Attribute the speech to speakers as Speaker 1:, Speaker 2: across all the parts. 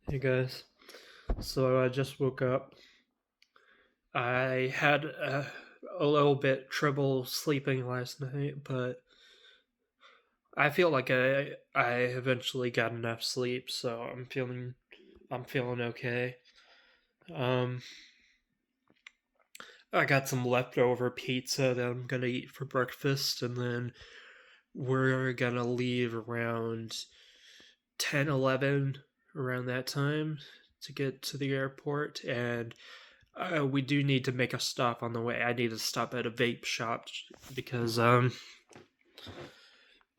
Speaker 1: Hey guys, so I just woke up. I had a little bit trouble sleeping last night, but I feel like I eventually got enough sleep, so I'm feeling okay. Um, I got some leftover pizza that I'm gonna eat for breakfast, and then we're gonna leave around 10, 11, around that time to get to the airport, and we do need to make a stop on the way. I need to stop at a vape shop because I'm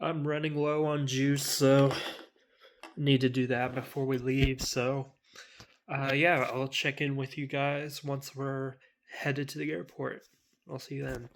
Speaker 1: running low on juice, so I need to do that before we leave. So yeah, I'll check in with you guys once we're headed to the airport. I'll see you then.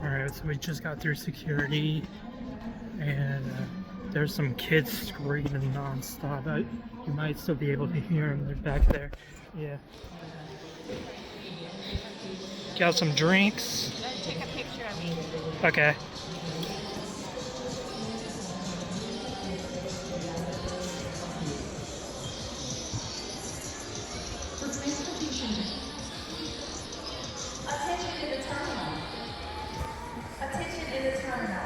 Speaker 1: Alright, so we just got through security, and there's some kids screaming nonstop. You might still be able to hear them. They're back there. Yeah. Got some drinks.
Speaker 2: Take a picture of me.
Speaker 1: Okay.
Speaker 3: Attention in the terminal. Attention in the terminal.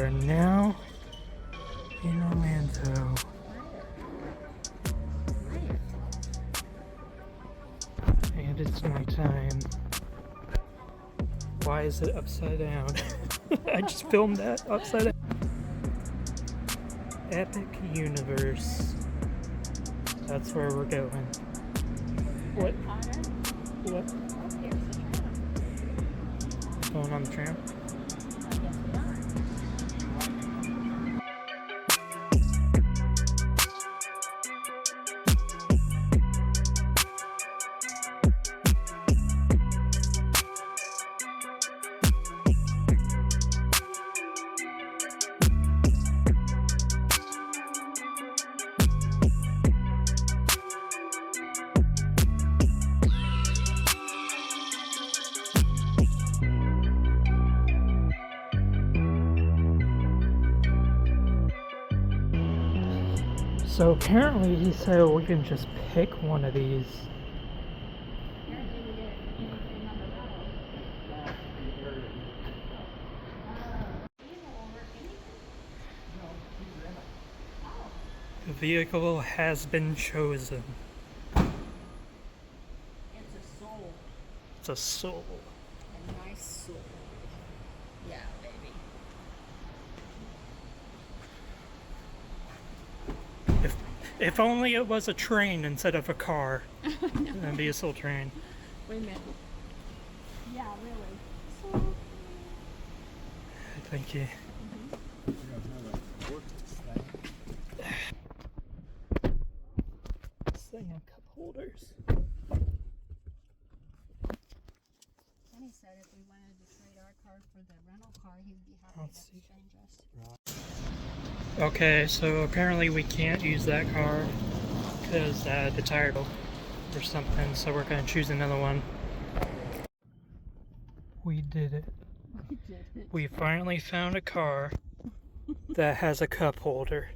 Speaker 2: are now in Orlando. And it's nighttime. Why is it upside down? I just filmed that upside down. Epic Universe. That's where we're going. What? What? Going on the tram? So apparently he said we can just pick one of these. The vehicle has been chosen.
Speaker 4: It's a soul.
Speaker 2: It's a soul.
Speaker 4: A nice soul. Yeah, baby.
Speaker 2: If only it was a train instead of a car. That'd be a soul train.
Speaker 4: Wait a minute. Yeah, really. So,
Speaker 2: Thank you. Singing cup holders.
Speaker 4: Kenny said if we wanted to trade our car for the rental car, he'd be happy
Speaker 2: Let's
Speaker 4: to
Speaker 2: see.
Speaker 4: exchange us.
Speaker 2: Okay, so apparently we can't use that car because the tire broke or something, so we're going to choose another one. We did it. We finally found a car that has a cup holder.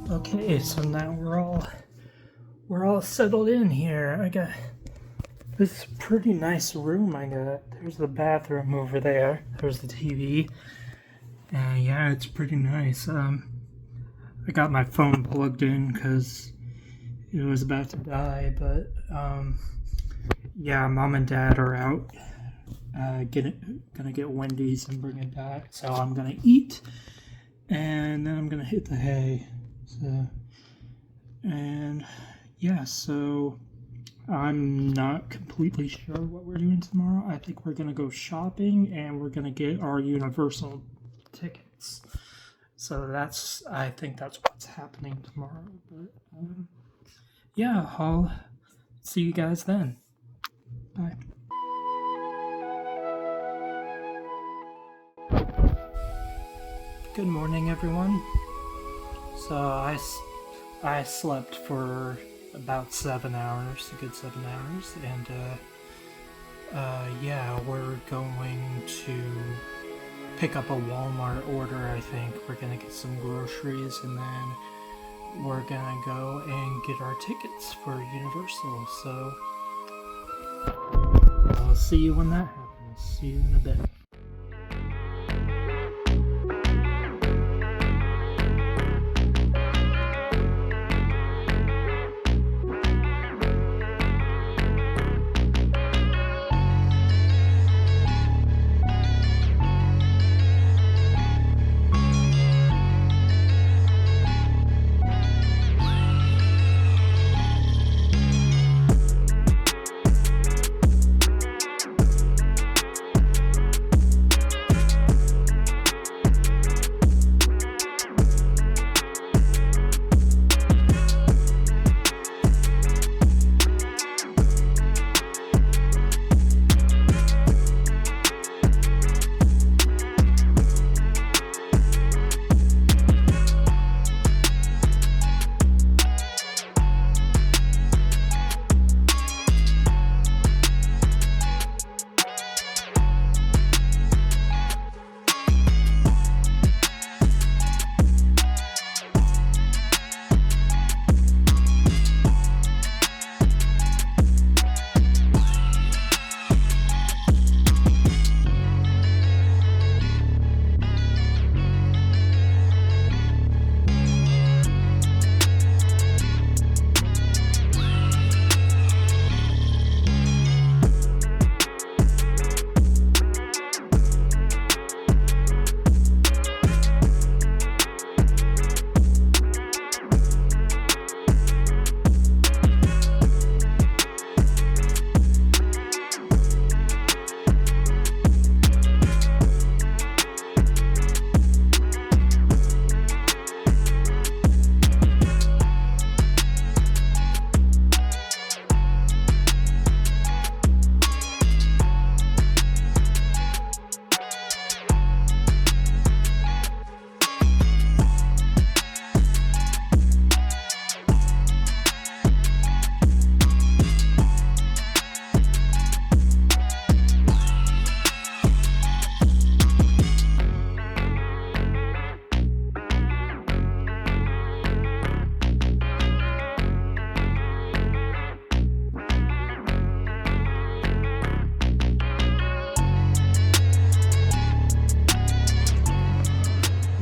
Speaker 2: Okay, so now we're all settled in here. This is a pretty nice room I got. There's the bathroom over there. There's the TV. Yeah, it's pretty nice. I got my phone plugged in because it was about to die, but yeah, Mom and Dad are out. Gonna get Wendy's and bring it back. So I'm gonna eat, and then I'm gonna hit the hay. And yeah, so I'm not completely sure what we're doing tomorrow. I think we're gonna go shopping and we're gonna get our Universal tickets. So I think that's what's happening tomorrow. But yeah, I'll see you guys then. Bye. Good morning, everyone. So I slept for about 7 hours, a good 7 hours, and yeah, we're going to pick up a Walmart order. I think we're gonna get some groceries, and then we're gonna go and get our tickets for Universal. So I'll see you when that happens. See you in a bit.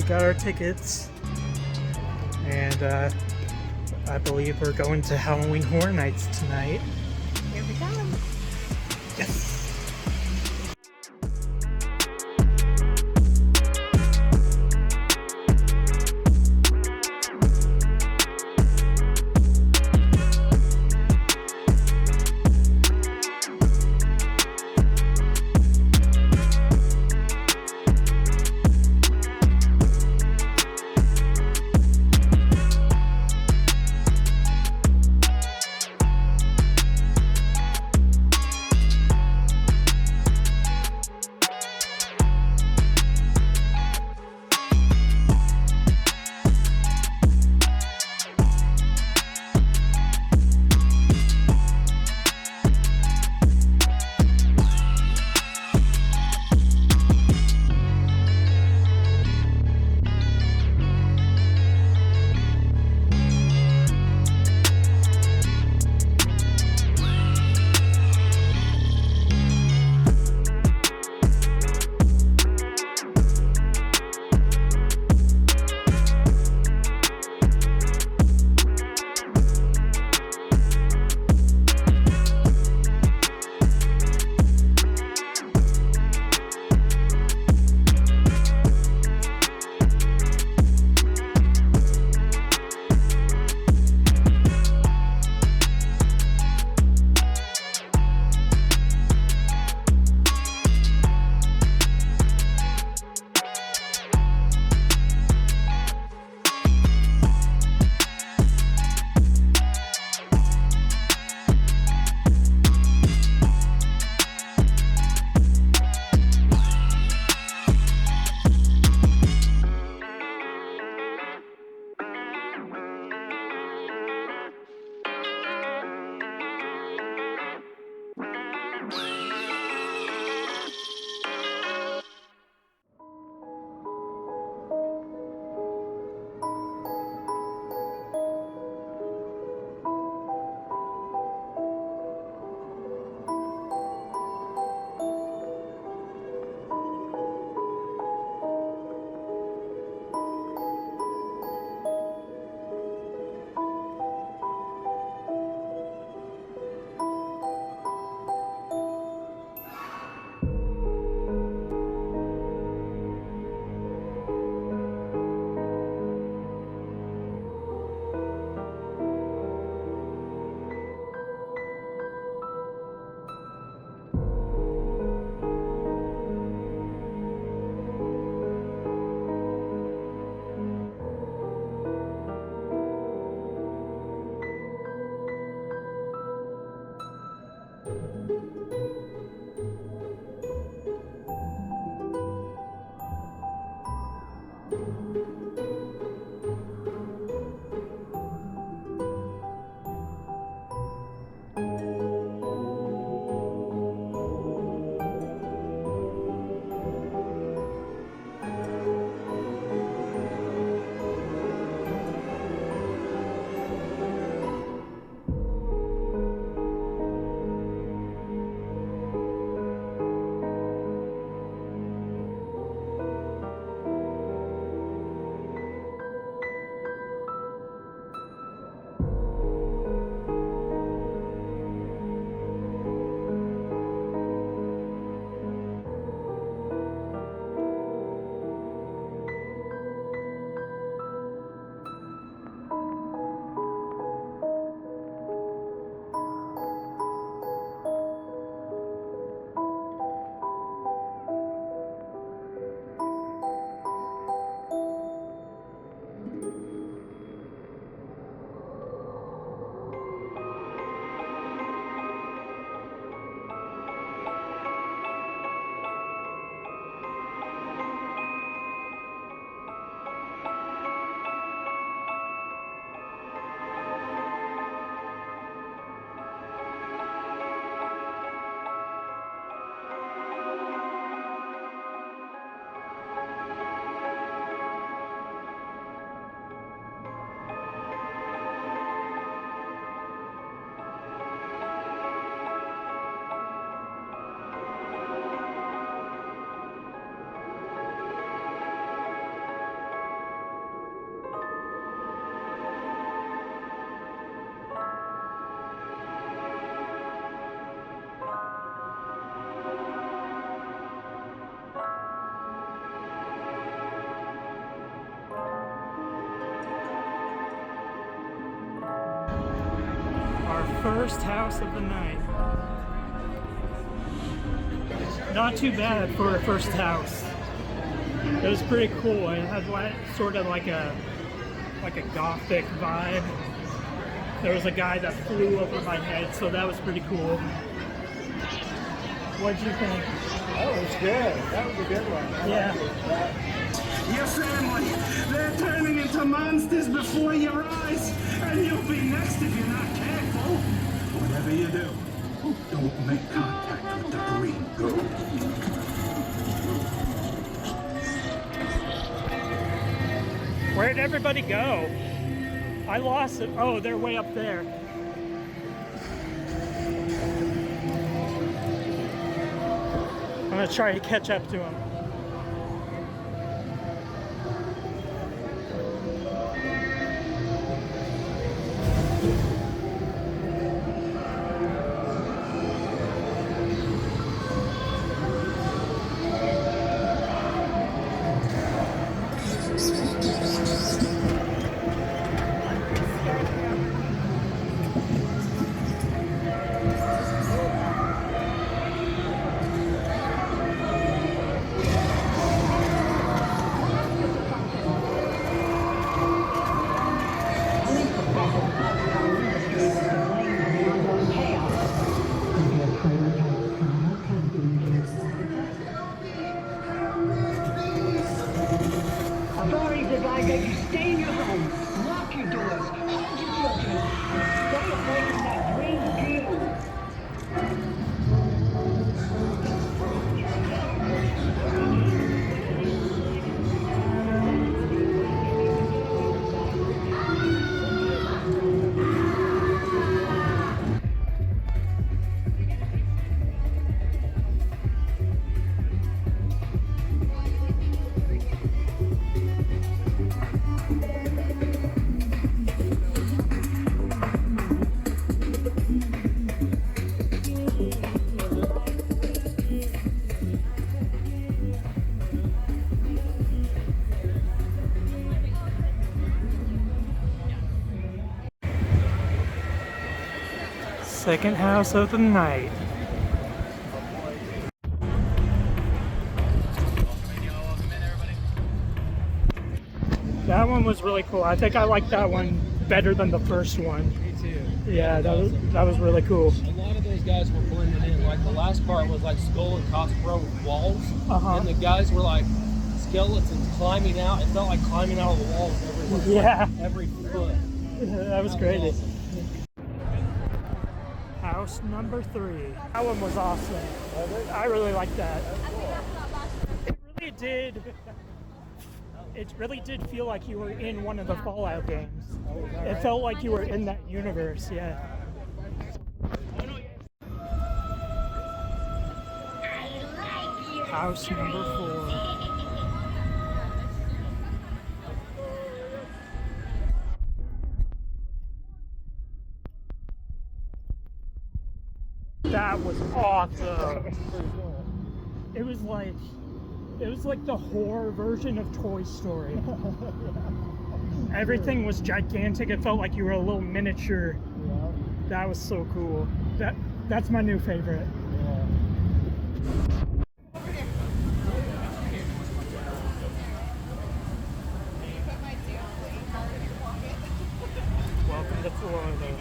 Speaker 2: Got our tickets, and I believe we're going to Halloween Horror Nights tonight.
Speaker 4: Here we go.
Speaker 2: Yes! First house of the night. Not too bad for a first house. It was pretty cool. It had sort of like a gothic vibe. There was a guy that flew over my head, so that was pretty cool. What'd you think?
Speaker 5: That was good. That was a good one.
Speaker 2: Yeah.
Speaker 6: Your family, they're turning into monsters before your eyes, and you'll be next if you're not careful. Whatever you do, don't make contact with the green goo.
Speaker 2: Where'd everybody go? I lost it. Oh, they're way up there. I'm gonna try to catch up to them. Second house of the night. That one was really cool. I think I liked that one better than the first one.
Speaker 5: Me too.
Speaker 2: Yeah, that was really cool.
Speaker 5: A lot of those guys were blending in. Like the last part was like skull and crossbow with walls,
Speaker 2: Uh-huh.
Speaker 5: and the guys were like skeletons climbing out. It felt like climbing out of the walls everywhere.
Speaker 2: Yeah,
Speaker 5: Every foot.
Speaker 2: that was crazy. House number 3. That one was awesome. I really liked that. It really did feel like you were in one of the Fallout games. It felt like you were in that universe, yeah. House number 4. That was awesome. It was like the horror version of Toy Story. Everything was gigantic. It felt like you were a little miniature. That was so cool. That's my new favorite. Welcome to Florida.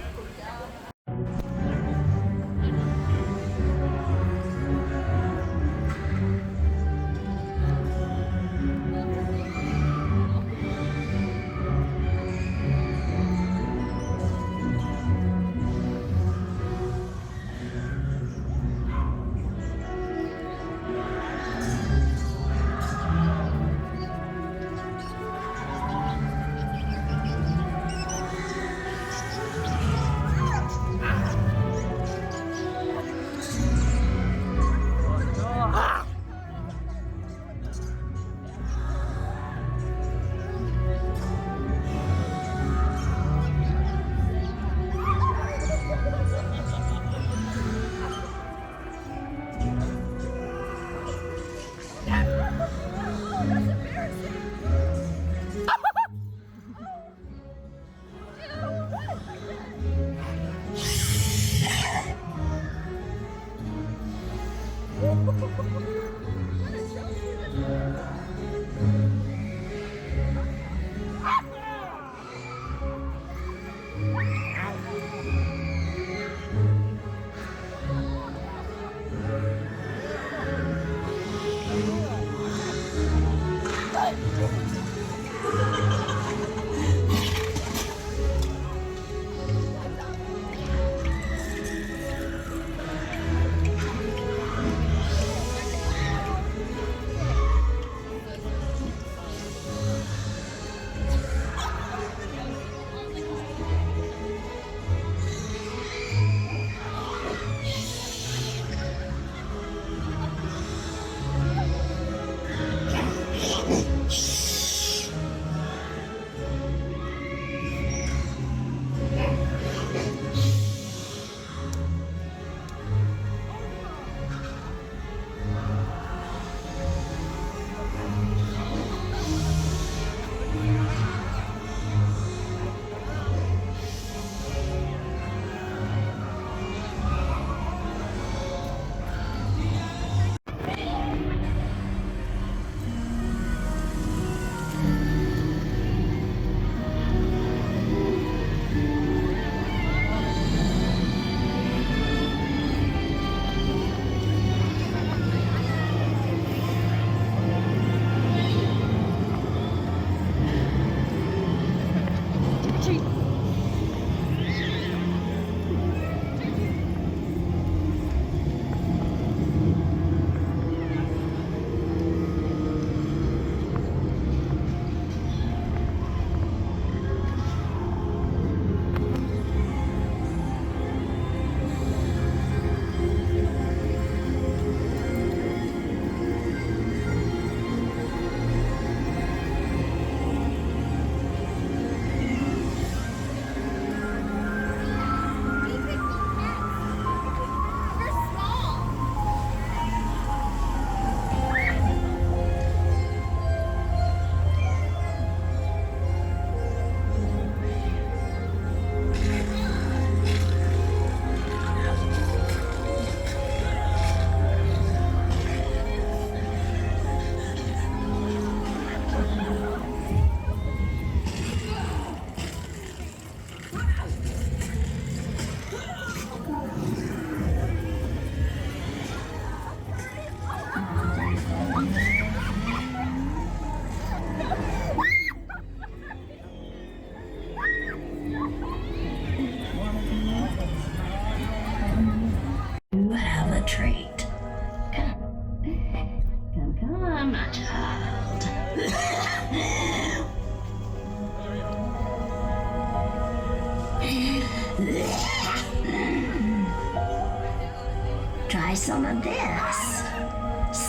Speaker 7: try some of this.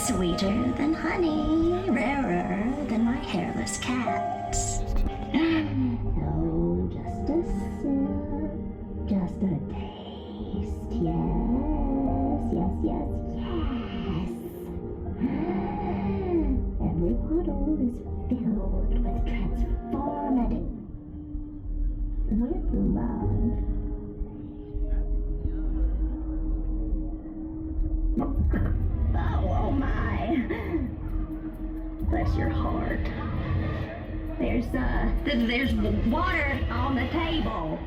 Speaker 7: Sweeter than honey, rarer than my hairless cats. Oh, just a sip, just a taste. Yes, yes, yes, yes. Every bottle is filled with transformative, with love. Oh my. Bless your heart. There's water on the table.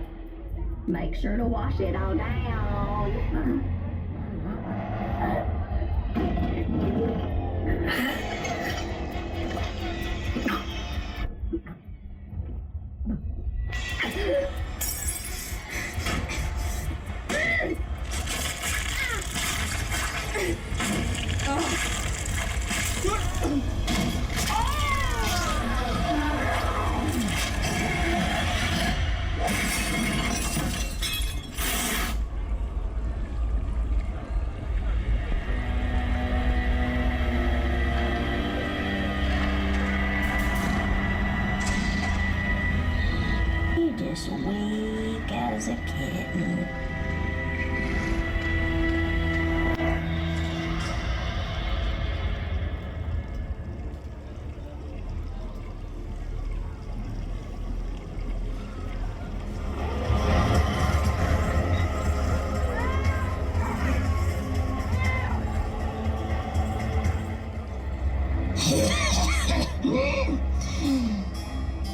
Speaker 7: Make sure to wash it all down. You're just weak as a kitten.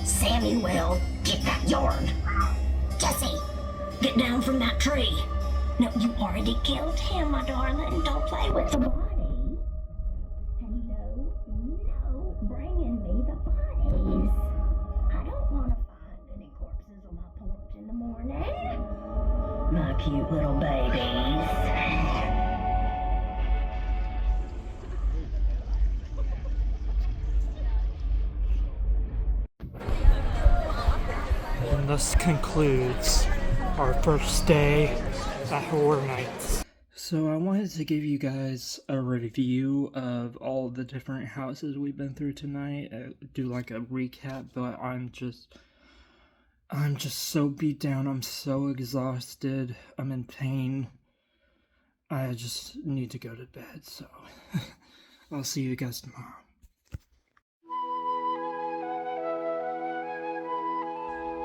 Speaker 7: Samuel, get that yarn. Jesse, get down from that tree. No, you already killed him, my darling. Don't play with the body. And no bringing me the bodies. I don't want to find any corpses on my porch in the morning. My cute little babies.
Speaker 2: And thus concludes our first day at Horror Nights. So I wanted to give you guys a review of all the different houses we've been through tonight. Do like a recap, but I'm just so beat down. I'm so exhausted. I'm in pain. I just need to go to bed, so I'll see you guys tomorrow.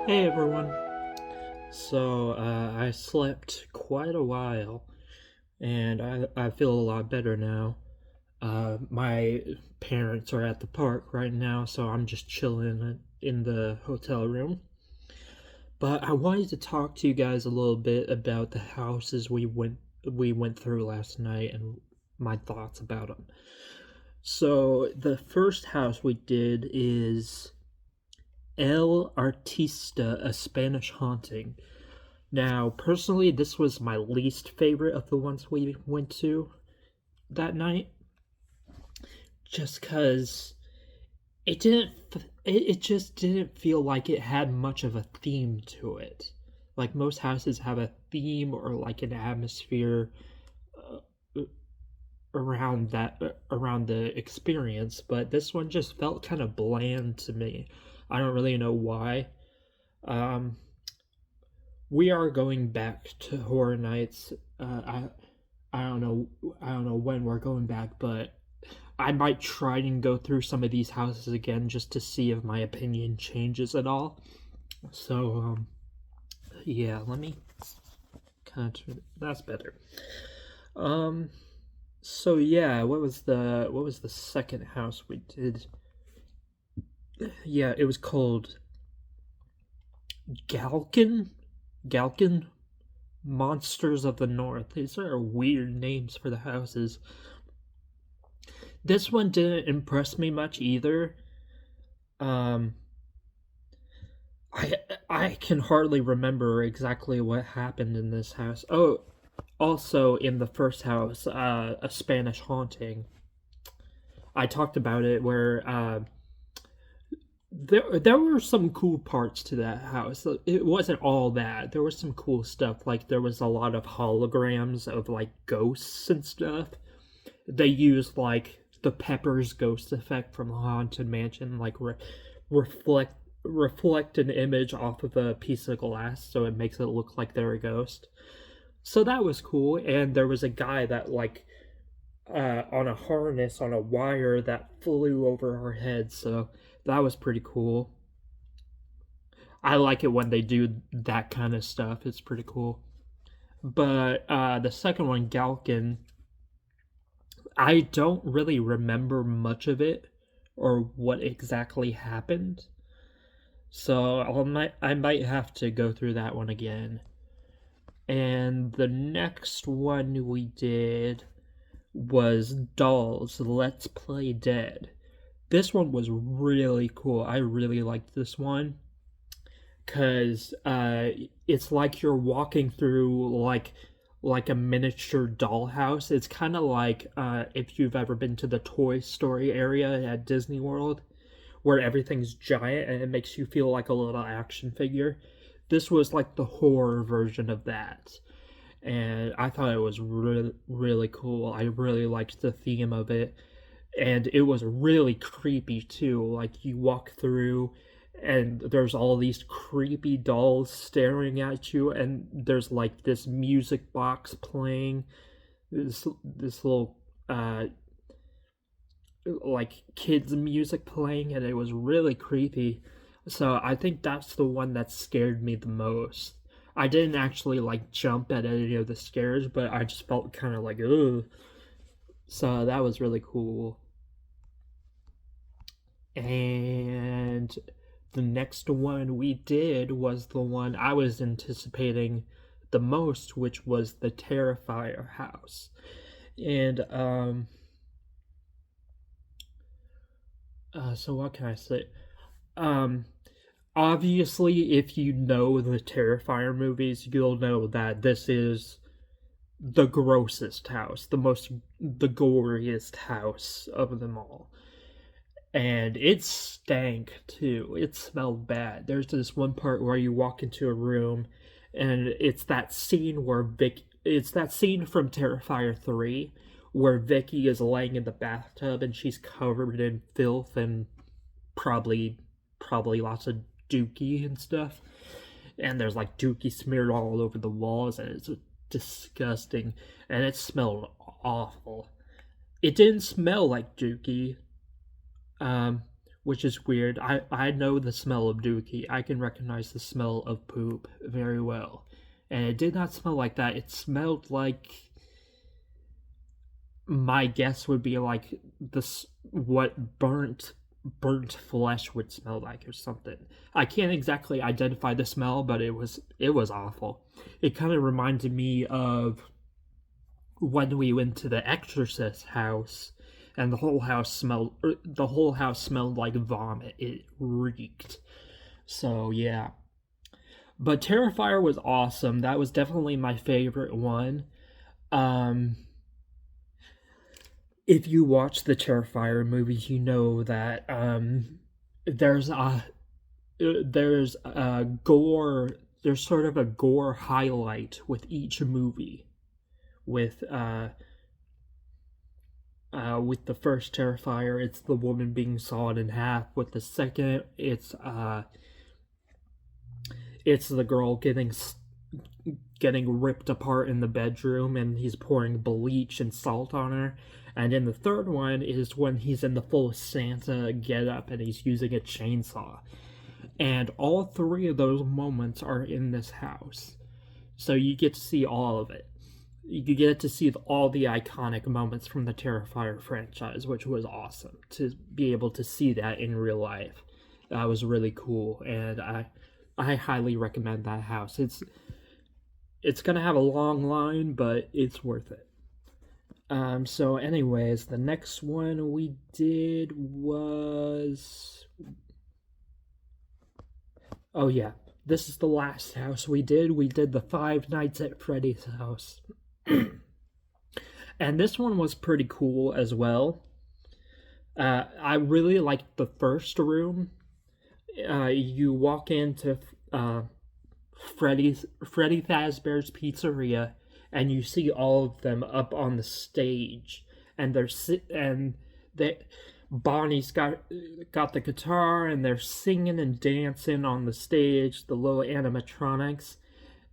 Speaker 1: Hey everyone. So I slept quite a while, and I feel a lot better now. My parents are at the park right now, so I'm just chilling in the hotel room. But I wanted to talk to you guys a little bit about the houses we went through last night and my thoughts about them. So the first house we did is El Artista, a Spanish haunting. Now, personally, this was my least favorite of the ones we went to that night. Just because it just didn't feel like it had much of a theme to it. Like most houses have a theme or like an atmosphere around the experience, but this one just felt kind of bland to me. I don't really know why. We are going back to Horror Nights. I don't know when we're going back, but I might try and go through some of these houses again just to see if my opinion changes at all. So yeah, let me kind of that's better. So yeah, what was the second house we did? Yeah, it was called Galkin Monsters of the North. These are weird names for the houses. This one didn't impress me much either. I can hardly remember exactly what happened in this house. Oh, also in the first house, a Spanish haunting. I talked about it where
Speaker 2: there were some cool parts to that house. It wasn't all bad. There was some cool stuff. Like there was a lot of holograms of like ghosts and stuff. They used like the Pepper's ghost effect from the Haunted Mansion, like reflect an image off of a piece of glass, so it makes it look like they're a ghost. So that was cool. And there was a guy that like on a harness on a wire that flew over our heads. So that was pretty cool. I like it when they do that kind of stuff. It's pretty cool. But the second one, Galkin, I don't really remember much of it or what exactly happened. So I might have to go through that one again. And the next one we did was Dolls Let's Play Dead. This one was really cool. I really liked this one because it's like you're walking through like a miniature dollhouse. It's kind of like if you've ever been to the Toy Story area at Disney World, where everything's giant and it makes you feel like a little action figure. This was like the horror version of that. And I thought it was really, really cool. I really liked the theme of it. And it was really creepy too. Like you walk through and there's all these creepy dolls staring at you, and there's like this music box playing, this little like kids music playing, and it was really creepy. So I think that's the one that scared me the most. I didn't actually like jump at any of the scares, but I just felt kind of like ugh. So that was really cool. And the next one we did was the one I was anticipating the most, which was the Terrifier house. And so what can I say? Obviously, if you know the Terrifier movies, you'll know that this is the grossest house, the goriest house of them all. And it stank too. It smelled bad. There's this one part where you walk into a room, and it's that scene it's that scene from Terrifier 3 where Vicky is laying in the bathtub and she's covered in filth and probably lots of dookie and stuff. And there's like dookie smeared all over the walls, and it's disgusting. And it smelled awful. It didn't smell like dookie, which is weird. I know the smell of dookie. I can recognize the smell of poop very well. And it did not smell like that. It smelled like, my guess would be like what burnt flesh would smell like or something. I can't exactly identify the smell, but it was awful. It kind of reminded me of when we went to the Exorcist house, and the whole house smelled like vomit. It reeked. So yeah. But Terrifier was awesome. That was definitely my favorite one. If you watch the Terrifier movies, you know that there's sort of a gore highlight with each movie. With the first Terrifier, it's the woman being sawed in half. With the second, it's the girl getting ripped apart in the bedroom, and he's pouring bleach and salt on her. And in the third one is when he's in the full Santa getup and he's using a chainsaw. And all three of those moments are in this house. So you get to see all of it. You get to see all the iconic moments from the Terrifier franchise, which was awesome. To be able to see that in real life, that was really cool. And I highly recommend that house. It's gonna have a long line, but it's worth it. So anyways, the next one we did was... Oh yeah, this is the last house we did. We did the Five Nights at Freddy's house. And this one was pretty cool as well. I really liked the first room. you walk into Freddy Fazbear's Pizzeria, and you see all of them up on the stage, and Bonnie's got the guitar, and they're singing and dancing on the stage, the little animatronics,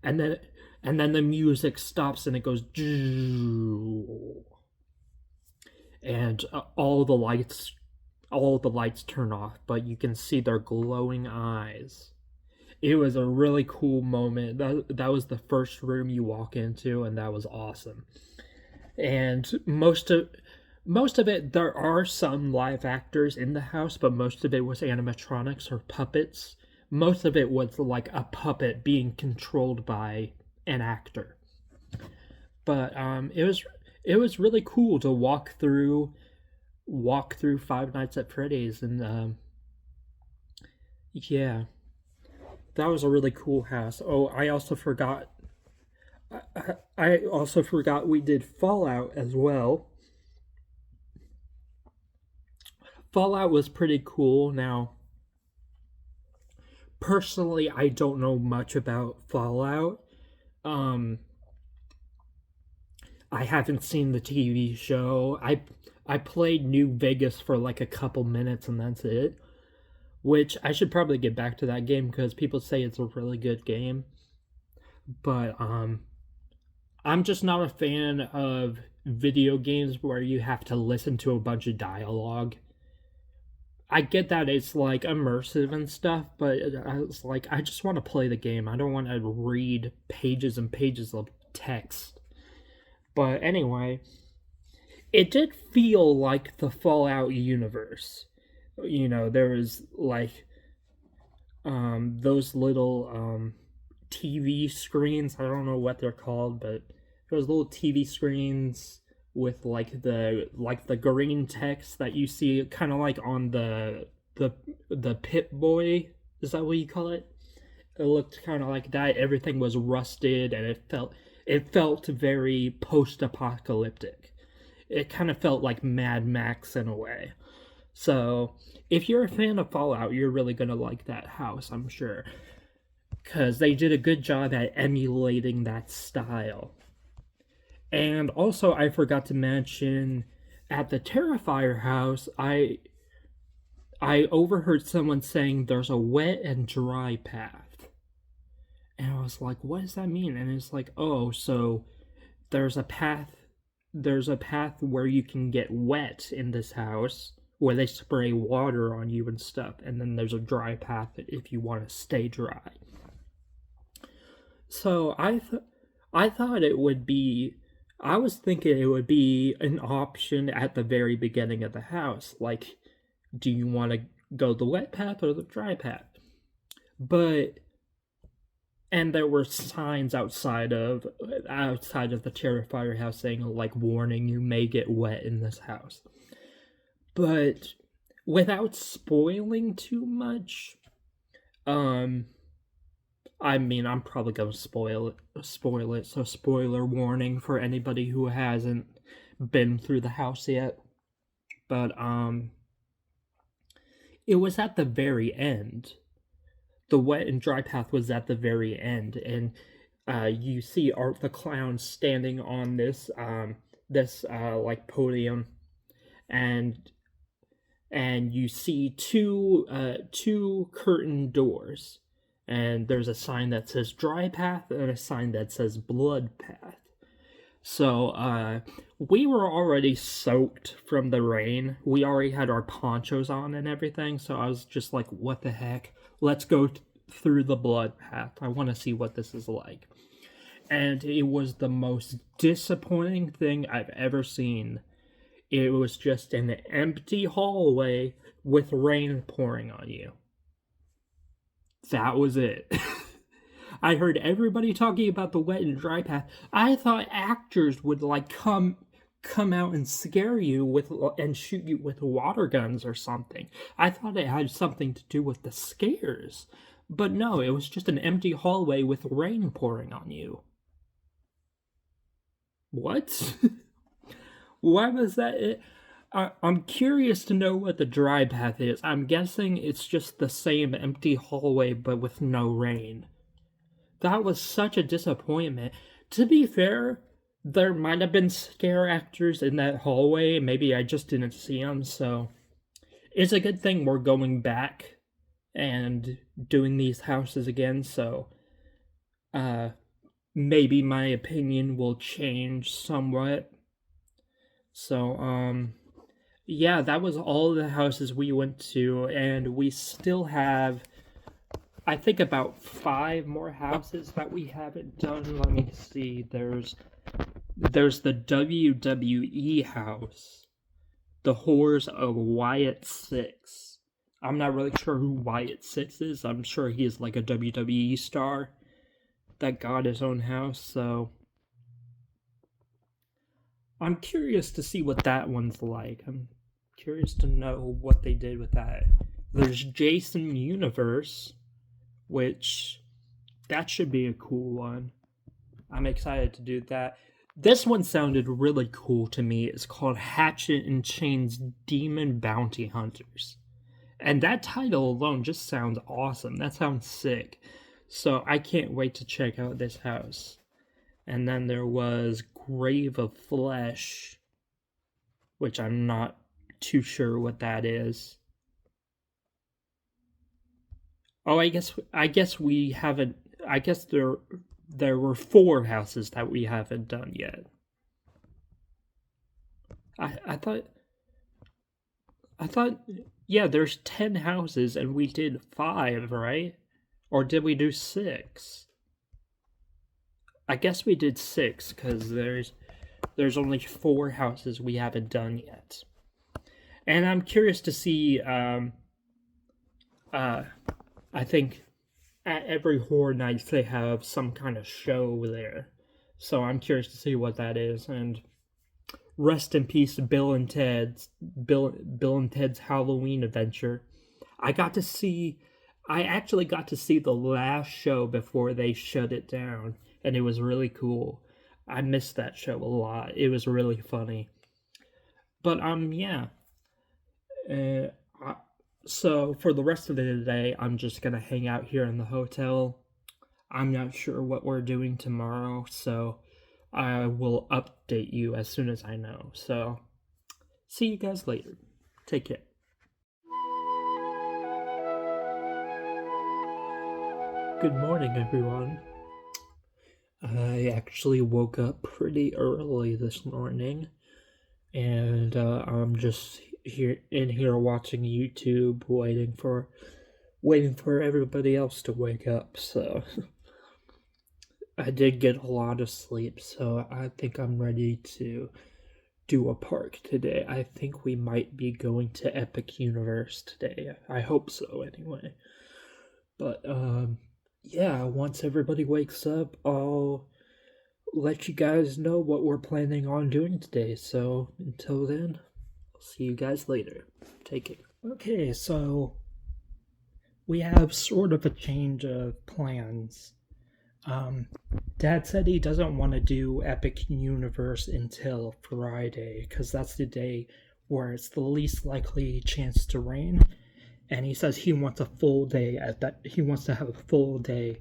Speaker 2: and then the music stops and it goes, and all the lights turn off, but you can see their glowing eyes. It was a really cool moment. That was the first room you walk into, and that was awesome. And most of it, there are some live actors in the house, but most of it was animatronics or puppets. Most of it was like a puppet being controlled by an actor. But it was really cool to walk through Five Nights at Freddy's, and yeah, that was a really cool house. Oh, I also forgot we did Fallout as well. Fallout was pretty cool. Now, personally, I don't know much about Fallout. I haven't seen the TV show. I played New Vegas for like a couple minutes and that's it. Which I should probably get back to that game because people say it's a really good game. But I'm just not a fan of video games where you have to listen to a bunch of dialogue. I get that it's like immersive and stuff, but it's like I just want to play the game. I don't want to read pages and pages of text. But anyway, it did feel like the Fallout universe. You know, there was like those little TV screens. I don't know what they're called, but those little TV screens with like the green text that you see kind of like on the Pip-Boy. Is that what you call it? It looked kind of like that. Everything was rusted and it felt very post-apocalyptic. It kind of felt like Mad Max in a way. So, if you're a fan of Fallout, you're really gonna like that house, I'm sure. Because they did a good job at emulating that style. And also, I forgot to mention, at the Terrifier house, I overheard someone saying there's a wet and dry path. And I was like, what does that mean? And it's like, oh, so there's a path where you can get wet in this house, where they spray water on you and stuff, and then there's a dry path if you want to stay dry. So I was thinking it would be an option at the very beginning of the house, like, do you want to go the wet path or the dry path? And there were signs outside of the Terrifier house saying, like, warning, you may get wet in this house. But without spoiling too much, I mean, I'm probably gonna spoil it, so spoiler warning for anybody who hasn't been through the house yet. But, it was at the very end. The wet and dry path was at the very end, and, you see Art the Clown standing on this like, podium, and you see two curtain doors. And there's a sign that says dry path and a sign that says blood path. So, we were already soaked from the rain. We already had our ponchos on and everything. So I was just like, what the heck? Let's go through the blood path. I want to see what this is like. And it was the most disappointing thing I've ever seen. It was just an empty hallway with rain pouring on you. That was it. I heard everybody talking about the wet and dry path. I thought actors would like come out and scare you and shoot you with water guns or something. I thought it had something to do with the scares. But no, it was just an empty hallway with rain pouring on you. What? Why was that? I'm curious to know what the dry path is. I'm guessing it's just the same empty hallway but with no rain. That was such a disappointment. To be fair, there might have been scare actors in that hallway. Maybe I just didn't see them, so it's a good thing we're going back and doing these houses again, so maybe my opinion will change somewhat. So, yeah, that was all the houses we went to, and we still have, I think, about 5 more houses that we haven't done. Let me see. There's the WWE house, the Horrors of Wyatt Six. I'm not really sure who Wyatt Six is. I'm sure he is like a WWE star that got his own house, so I'm curious to see what that one's like. I'm curious to know what they did with that. There's Jason Universe, which that should be a cool one. I'm excited to do that. This one sounded really cool to me. It's called Hatchet and Chain's Demon Bounty Hunters. And that title alone just sounds awesome. That sounds sick. So I can't wait to check out this house. And then there was Grave of Flesh, which I'm not too sure what that is. Oh, I guess we haven't. I guess there were 4 houses that we haven't done yet. I thought, yeah, there's 10 houses and we did 5, right? Or did we do 6? I guess we did 6 because there's only 4 houses we haven't done yet. And I'm curious to see, I think at every Horror Nights they have some kind of show there. So I'm curious to see what that is. And rest in peace, Bill and Ted's Halloween Adventure. I actually got to see the last show before they shut it down, and it was really cool. I missed that show a lot. It was really funny. But yeah. So for the rest of the day, I'm just gonna hang out here in the hotel. I'm not sure what we're doing tomorrow, so I will update you as soon as I know. So see you guys later. Take care. Good morning, everyone. I actually woke up pretty early this morning, and I'm just here watching YouTube, waiting for everybody else to wake up. So I did get a lot of sleep, so I think I'm ready to do a park today. I think we might be going to Epic Universe today. I hope so, anyway. But yeah, once everybody wakes up, I'll let you guys know what we're planning on doing today. So until then, I'll see you guys later. Take care. Okay, so we have sort of a change of plans. Dad said he doesn't want to do Epic Universe until Friday, because that's the day where it's the least likely chance to rain. And he says he wants a full day at that. He wants to have a full day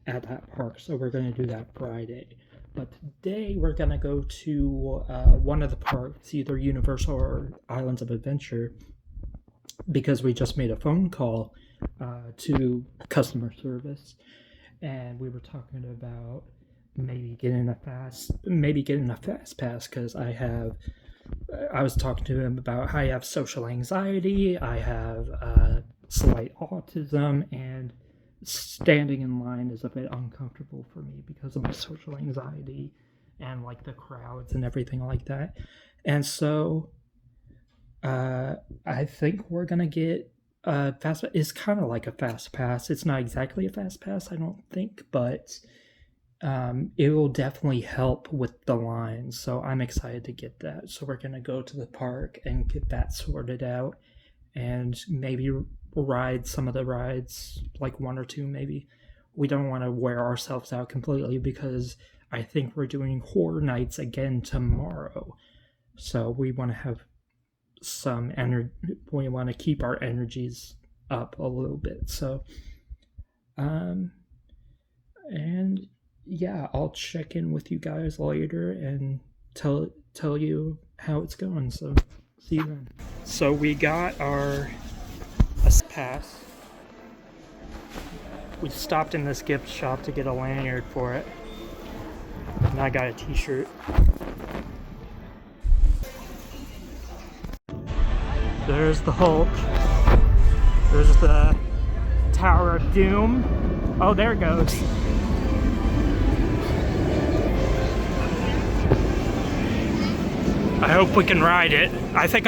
Speaker 2: at that park, so we're going to do that Friday. But today we're going to go to one of the parks, either Universal or Islands of Adventure, because we just made a phone call to customer service, and we were talking about maybe getting a fast pass, because I was talking to him about how I have social anxiety, I have slight autism, and standing in line is a bit uncomfortable for me because of my social anxiety and like the crowds and everything like that. And so I think we're gonna get a fast pass. It's kind of like a fast pass. It's not exactly a fast pass, I don't think, but it will definitely help with the lines, so I'm excited to get that. So we're gonna go to the park and get that sorted out, and maybe ride some of the rides, like 1 or 2 maybe. We don't want to wear ourselves out completely because I think we're doing Horror Nights again tomorrow, so we want to have some energy. We want to keep our energies up a little bit. So, and yeah, I'll check in with you guys later and tell you how it's going. So, see you then. So we got our pass. We stopped in this gift shop to get a lanyard for it. And I got a t-shirt. There's the Hulk. There's the Tower of Doom. Oh, there it goes. I hope we can ride it. I think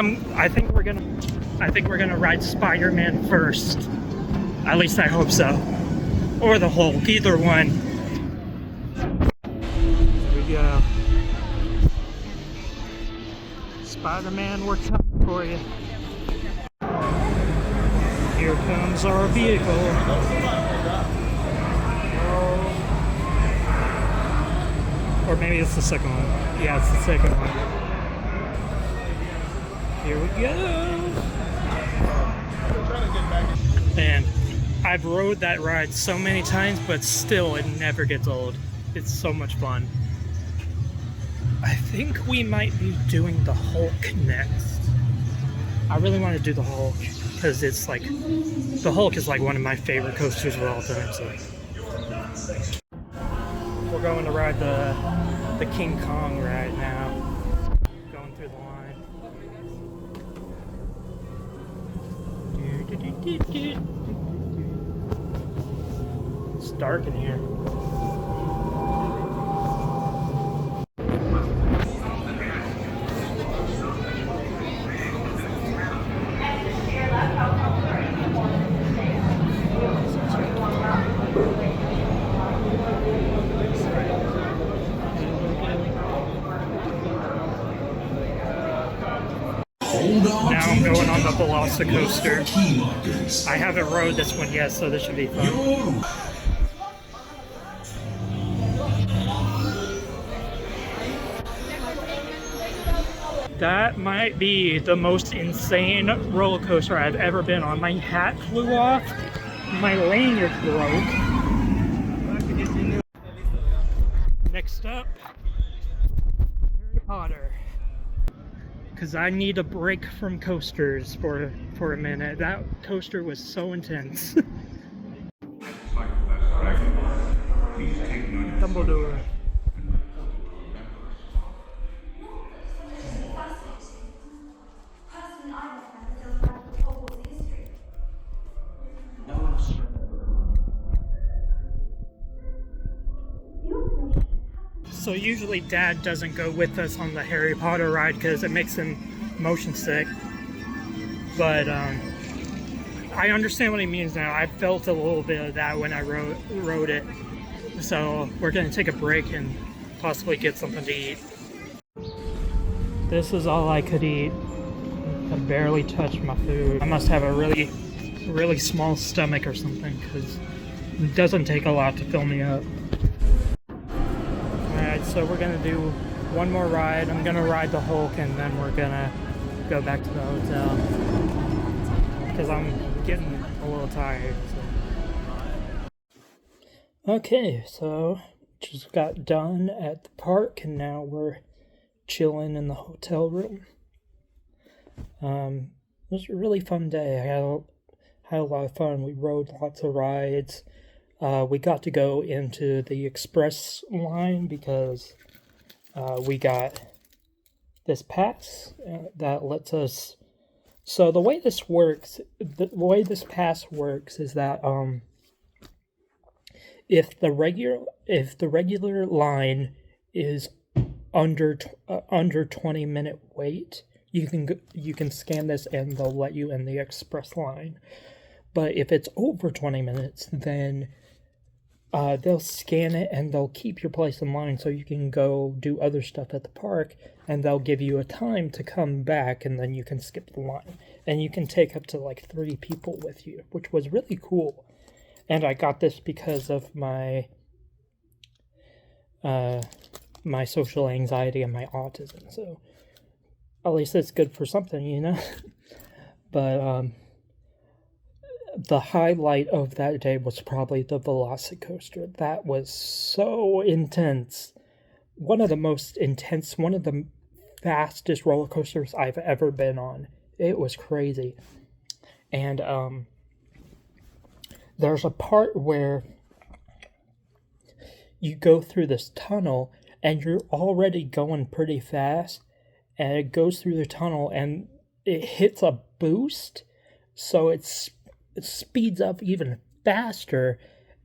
Speaker 2: we're gonna ride Spider-Man first. At least I hope so. Or the Hulk, either one. Here we go. Spider-Man, we're coming for you. Here comes our vehicle. Or maybe it's the second one. Yeah, it's the second one. Here we go. And I've rode that ride so many times, but still it never gets old. It's so much fun. I think we might be doing the Hulk next. I really want to do the Hulk because it's like, the Hulk is like one of my favorite coasters of all time. So we're going to ride the King Kong ride now. Going through the line. It's dark in here. Now I'm going on the Velocicoaster. I haven't rode this one yet, so this should be fun. That might be the most insane roller coaster I've ever been on. My hat flew off, my lanyard broke. Next up, Harry Potter. Because I need a break from coasters for a minute. That coaster was so intense. Dumbledore. So usually Dad doesn't go with us on the Harry Potter ride because it makes him motion sick. But I understand what he means now. I felt a little bit of that when I rode it. So we're gonna take a break and possibly get something to eat. This is all I could eat. I barely touched my food. I must have a really, really small stomach or something because it doesn't take a lot to fill me up. So we're gonna do one more ride. I'm gonna ride the Hulk and then we're gonna go back to the hotel because I'm getting a little tired. So. Okay, so just got done at the park and now we're chilling in the hotel room. It was a really fun day. I had a lot of fun. We rode lots of rides. We got to go into the express line because we got this pass that lets us. So the way this pass works is that if the regular line is under 20-minute wait, you can scan this and they'll let you in the express line. But if it's over 20 minutes, then they'll scan it and they'll keep your place in line so you can go do other stuff at the park, and they'll give you a time to come back and then you can skip the line. And you can take up to like 3 people with you, which was really cool. And I got this because of my my social anxiety and my autism. So at least it's good for something, you know? But the highlight of that day was probably the Velocicoaster. That was so intense. One of the most intense, one of the fastest roller coasters I've ever been on. It was crazy. And there's a part where you go through this tunnel and you're already going pretty fast, and it goes through the tunnel and it hits a boost, so it speeds up even faster.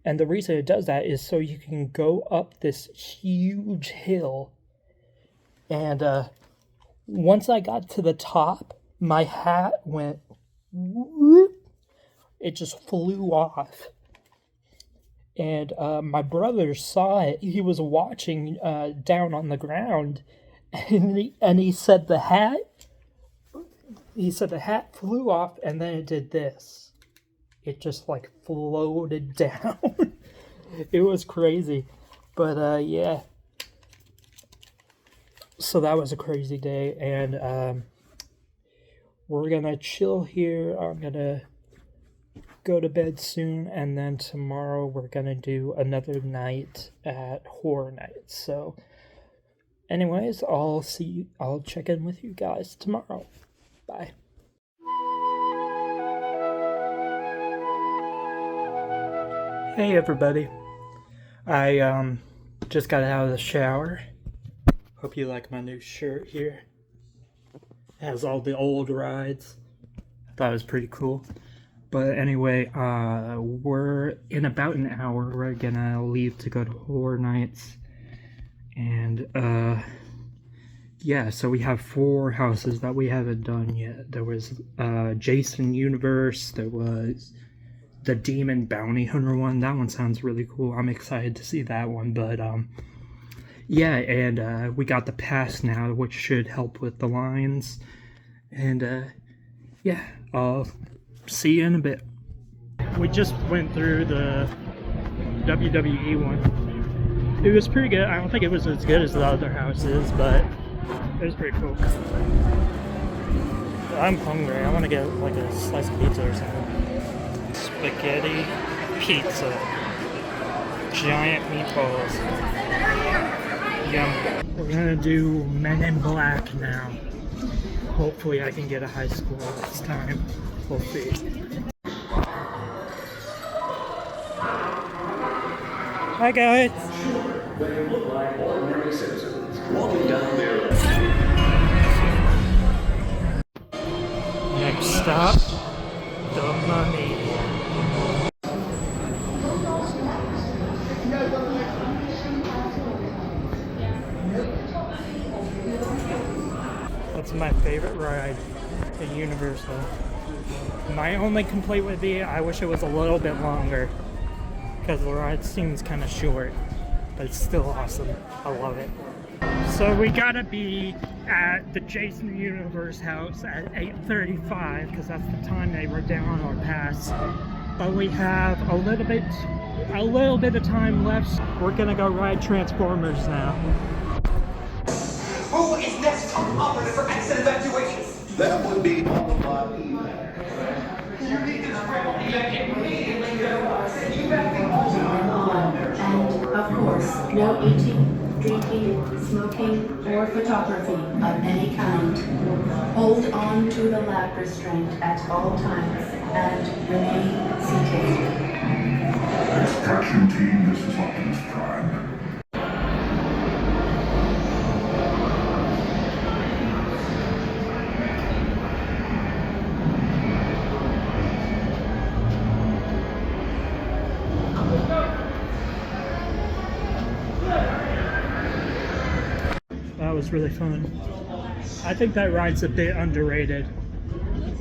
Speaker 2: And the reason it does that is so you can go up this huge hill. And once I got to the top, my hat went whoop. It just flew off. And my brother saw it. He was watching down on the ground, and he said the hat flew off, and then it did this. It just like floated down. It was crazy. But yeah. So that was a crazy day, and we're gonna chill here. I'm gonna go to bed soon, and then tomorrow we're gonna do another night at Horror Nights. So anyways, I'll check in with you guys tomorrow. Bye. Hey everybody. I just got out of the shower. Hope you like my new shirt here. It has all the old rides. I thought it was pretty cool. But anyway, we're in about an hour. We're gonna leave to go to Horror Nights. And yeah, so we have 4 houses that we haven't done yet. There was Jason Universe, there was the Demon Bounty Hunter one. That one sounds really cool. I'm excited to see that one. But yeah, and we got the pass now, which should help with the lines. And yeah, I'll see you in a bit. We just went through the WWE one. It was pretty good. I don't think it was as good as the other houses, but it was pretty cool. I'm hungry. I want to get like a slice of pizza or something. Spaghetti pizza. Giant meatballs. Yum. We're gonna do Men in Black now. Hopefully I can get a high score this time. We'll see. Hi guys.
Speaker 8: They look like ordinary citizens walking down there.
Speaker 2: Next stop, the Mummy. That's my favorite ride at Universal. My only complaint would be I wish it was a little bit longer, because the ride seems kind of short, but it's still awesome. I love it. So we gotta be at the Jason Universe house at 8:35, because that's the time they were down our pass. But we have a little bit of time left. We're gonna go ride Transformers now.
Speaker 9: Who is next on operative for exit evacuations?
Speaker 8: That would be all of our
Speaker 9: You need to scramble evacuate immediately.
Speaker 10: And, of course, no eating, drinking, smoking, or photography of any kind. Hold on to the lap restraint at all times and remain seated.
Speaker 6: Extraction team, this is Optimus Prime.
Speaker 2: That was really fun. I think that ride's a bit underrated.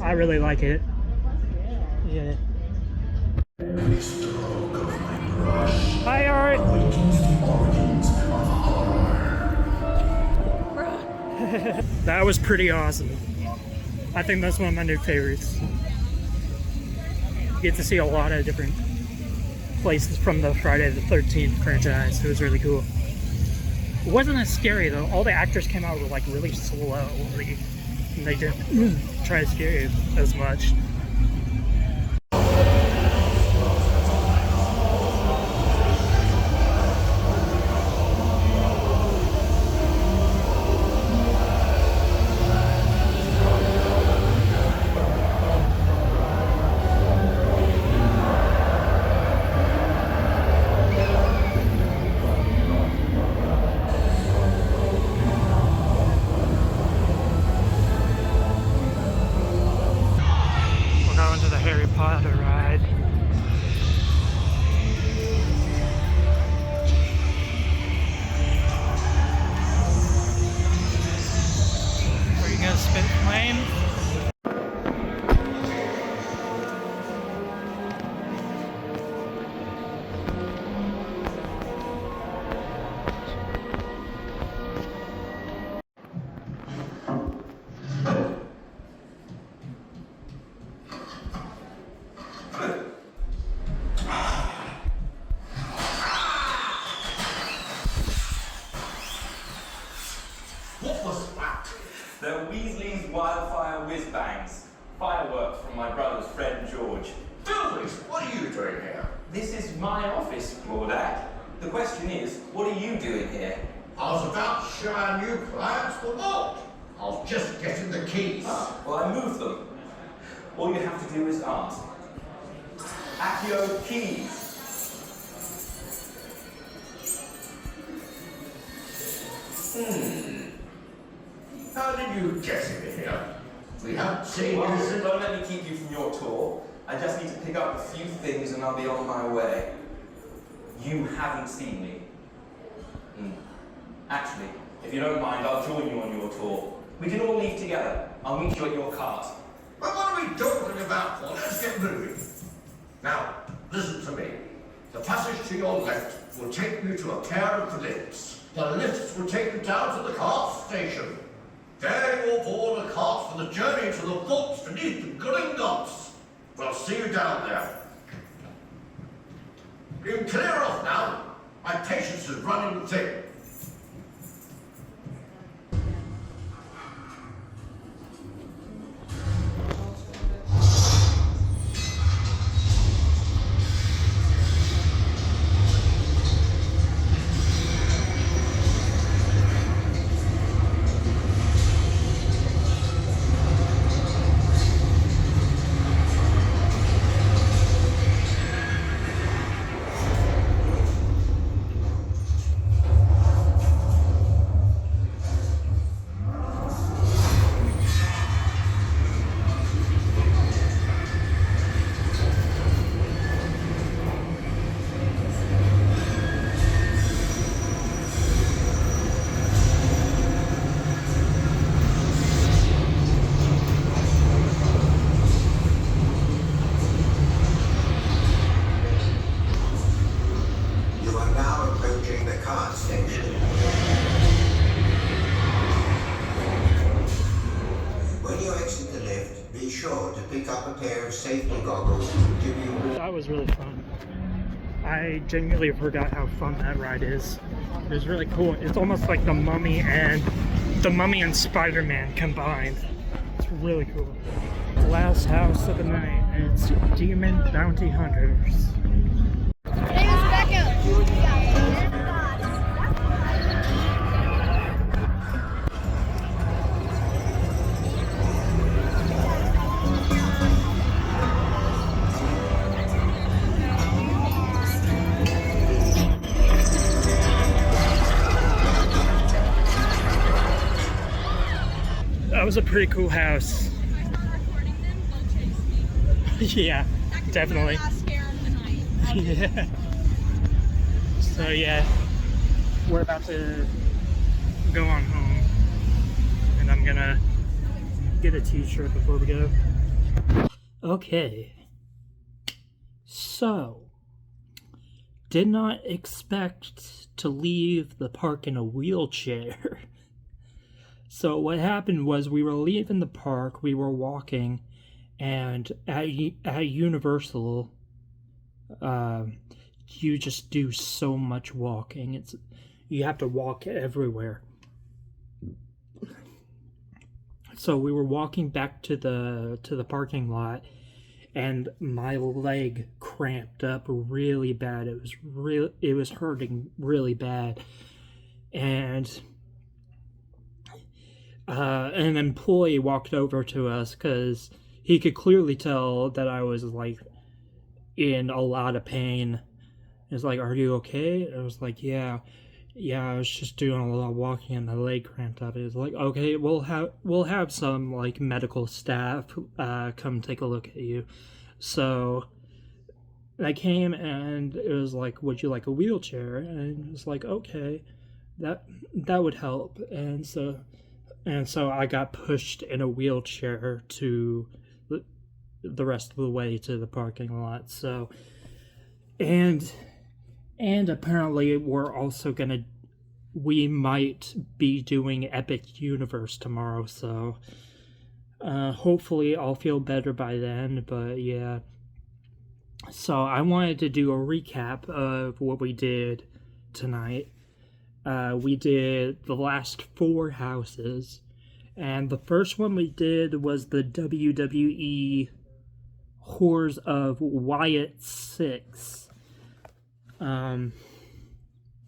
Speaker 2: I really like it. Yeah. Hi, Art! That was pretty awesome. I think that's one of my new favorites. You get to see a lot of different places from the Friday the 13th franchise. It was really cool. It wasn't as scary though. All the actors came out were like really slowly. and they didn't try to scare you as much. We're going to the Harry Potter ride. Are you gonna spin flame?
Speaker 8: What was that? They're Weasley's Wildfire Whiz-Bangs. Fireworks from my brothers Fred and George.
Speaker 6: Filthy, what are you doing here?
Speaker 8: This is my office, Mordak. The question is, what are you doing here?
Speaker 6: I was about to show our new clients the vault. I was just getting the keys.
Speaker 8: Ah, well, I moved them. All you have to do is ask. Accio keys.
Speaker 6: How did you get in here? We haven't seen
Speaker 8: Well,
Speaker 6: you since...
Speaker 8: don't let me keep you from your tour. I just need to pick up a few things and I'll be on my way. You haven't seen me. Actually, if you don't mind, I'll join you on your tour. We can all leave together. I'll meet you at your cart.
Speaker 6: Well, what are we talking about for? Let's get moving. Now, listen to me. The passage to your left will take you to a pair of the lifts. The lifts will take you down to the cart station. There you will board a cart for the journey to the vaults beneath the Gringotts. We'll see you down there. You can clear off now. My patience is running thin.
Speaker 2: That was really fun. I genuinely forgot how fun that ride is. It was really cool. It's almost like the Mummy and Spider-Man combined. It's really cool. Last house of the night. It's Demon Bounty Hunters. That was a pretty cool house. Yeah, definitely. Yeah. So yeah, we're about to go on home, and I'm gonna get a t-shirt before we go. Okay. So, did not expect to leave the park in a wheelchair. So what happened was we were leaving the park, we were walking, and at Universal, you just do so much walking. You have to walk everywhere. So we were walking back to the parking lot, and my leg cramped up really bad. It was hurting really bad, and an employee walked over to us because he could clearly tell that I was like in a lot of pain. He was like, "Are you okay?" I was like, "Yeah, I was just doing a lot of walking and my leg cramped up." He was like, "Okay, we'll have some like medical staff come take a look at you." So I came and it was like, "Would you like a wheelchair?" And it was like, "Okay, that would help." And so I got pushed in a wheelchair to the rest of the way to the parking lot. So and apparently we might be doing Epic Universe tomorrow, so hopefully I'll feel better by then. But yeah, so I wanted to do a recap of what we did tonight. We did the last 4 houses, and the first one we did was the WWE Whores of Wyatt 6.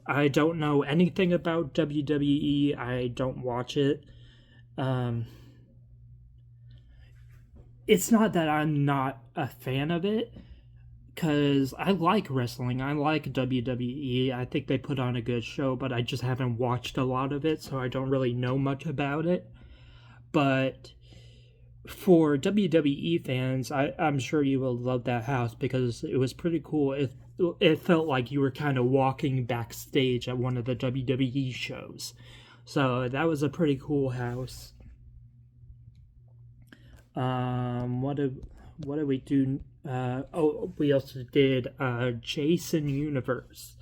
Speaker 2: I don't know anything about WWE. I don't watch it. It's not that I'm not a fan of it, because I like wrestling. I like WWE. I think they put on a good show, but I just haven't watched a lot of it, so I don't really know much about it. But for WWE fans, I'm sure you will love that house because it was pretty cool. It felt like you were kind of walking backstage at one of the WWE shows. So that was a pretty cool house. What did we do? We also did Jason Universe.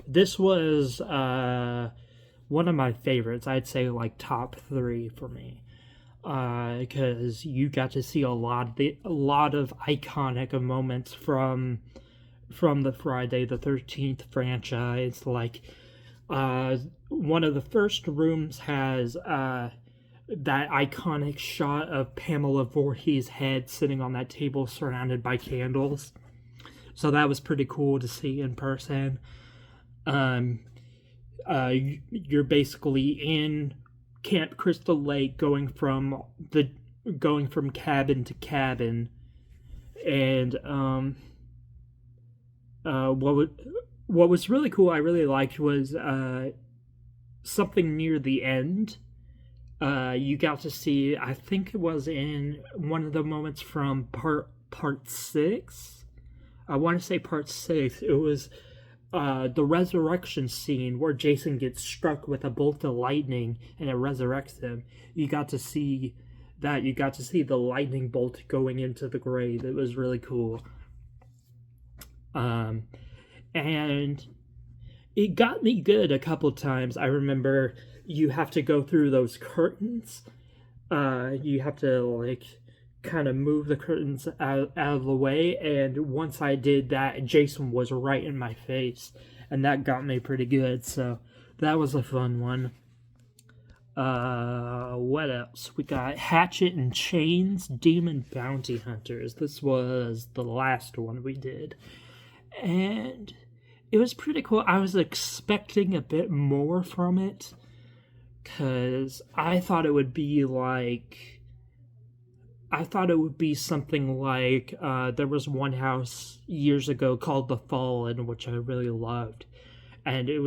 Speaker 2: This was one of my favorites. I'd say like top 3 for me. Because you got to see a lot of iconic moments from the Friday the 13th franchise. Like one of the first rooms has that iconic shot of Pamela Voorhees' head sitting on that table surrounded by candles. So that was pretty cool to see in person. You're basically in Camp Crystal Lake going from cabin to cabin, and what was really cool, I really liked, was something near the end. You got to see, I think it was in one of the moments from part 6. I want to say part 6. It was the resurrection scene where Jason gets struck with a bolt of lightning and it resurrects him. You got to see that. You got to see the lightning bolt going into the grave. It was really cool. And it got me good a couple times. I remember you have to go through those curtains. You have to like kind of move the curtains out of the way, and once I did that, Jason was right in my face, and that got me pretty good. So that was a fun one. What else? We got Hatchet and Chains Demon Bounty Hunters. This was the last one we did, and it was pretty cool. I was expecting a bit more from it, because I thought it would be something like, there was one house years ago called The Fallen, which I really loved. And it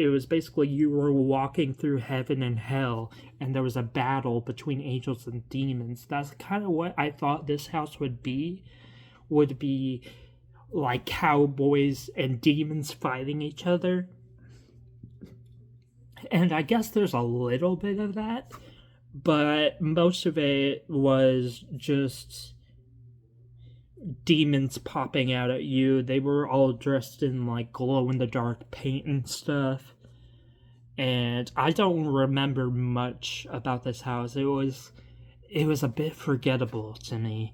Speaker 2: was basically you were walking through heaven and hell, and there was a battle between angels and demons. That's kind of what I thought this house would be like cowboys and demons fighting each other. And I guess there's a little bit of that, but most of it was just demons popping out at you. They were all dressed in like glow-in-the-dark paint and stuff. And I don't remember much about this house. It was a bit forgettable to me.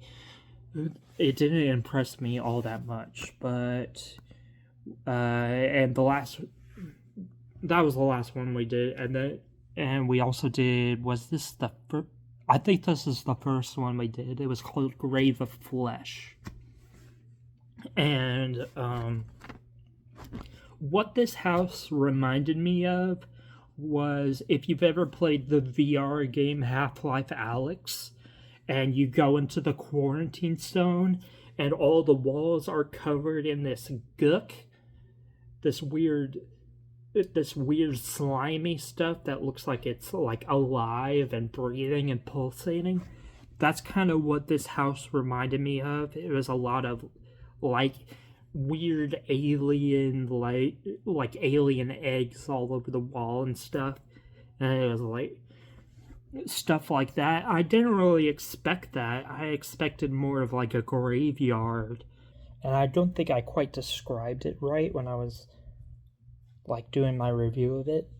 Speaker 2: It didn't impress me all that much, but and that was the last one we did, and we also did, was this the I think this is the first one we did. It was called Grave of Flesh. And what this house reminded me of was, if you've ever played the VR game Half-Life Alyx, and you go into the quarantine zone, and all the walls are covered in this gook, this weird slimy stuff that looks like it's like alive and breathing and pulsating. That's kind of what this house reminded me of. It was a lot of like weird alien, like alien eggs all over the wall and stuff, and it was like stuff like that. I didn't really expect that. I expected more of like a graveyard, and I don't think I quite described it right when I was like doing my review of it,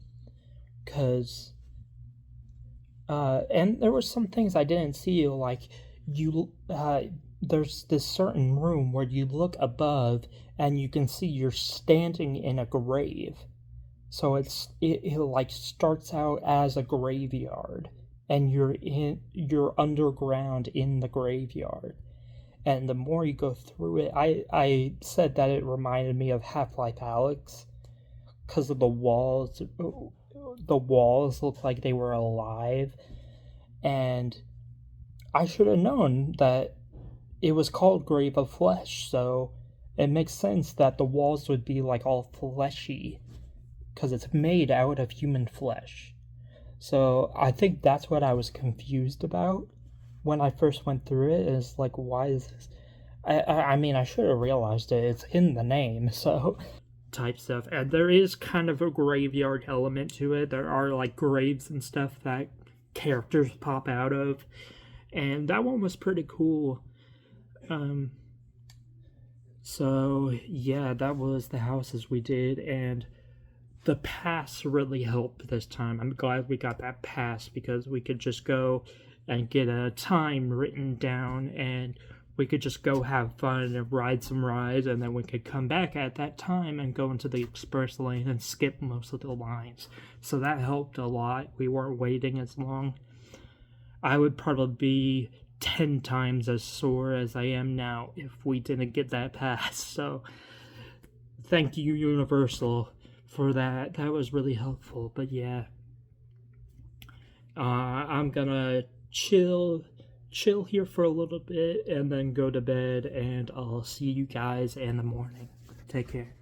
Speaker 2: because and there were some things I didn't see, like there's this certain room where you look above and you can see you're standing in a grave. So it like starts out as a graveyard, and you're underground in the graveyard. And the more you go through it, I said that it reminded me of Half-Life Alyx because of the walls. The walls look like they were alive, and I should have known that it was called Grave of Flesh, so it makes sense that the walls would be like all fleshy, because it's made out of human flesh. So I think that's what I was confused about when I first went through it, is like, why is this? I mean, I should have realized it. It's in the name, so type stuff. And there is kind of a graveyard element to it. There are like graves and stuff that characters pop out of, and that one was pretty cool. So yeah, that was the houses we did, and the pass really helped this time. I'm glad we got that pass, because we could just go and get a time written down, and we could just go have fun and ride some rides, and then we could come back at that time and go into the express lane and skip most of the lines. So that helped a lot. We weren't waiting as long. I would probably be 10 times as sore as I am now if we didn't get that pass. So thank you, Universal, for that. That was really helpful. But yeah, I'm gonna chill here for a little bit and then go to bed, and I'll see you guys in the morning. Take care.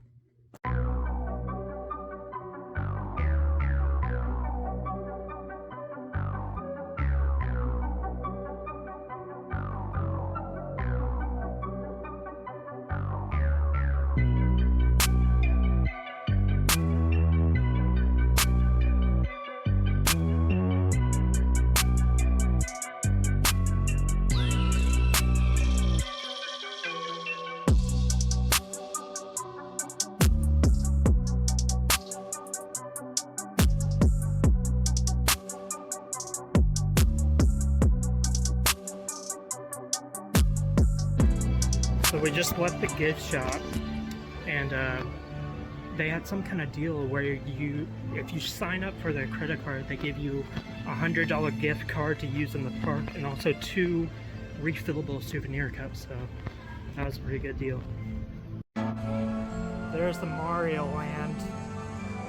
Speaker 2: So we just left the gift shop, and they had some kind of deal where if you sign up for their credit card, they give you a $100 gift card to use in the park, and also 2 refillable souvenir cups. So that was a pretty good deal. There's the Mario Land,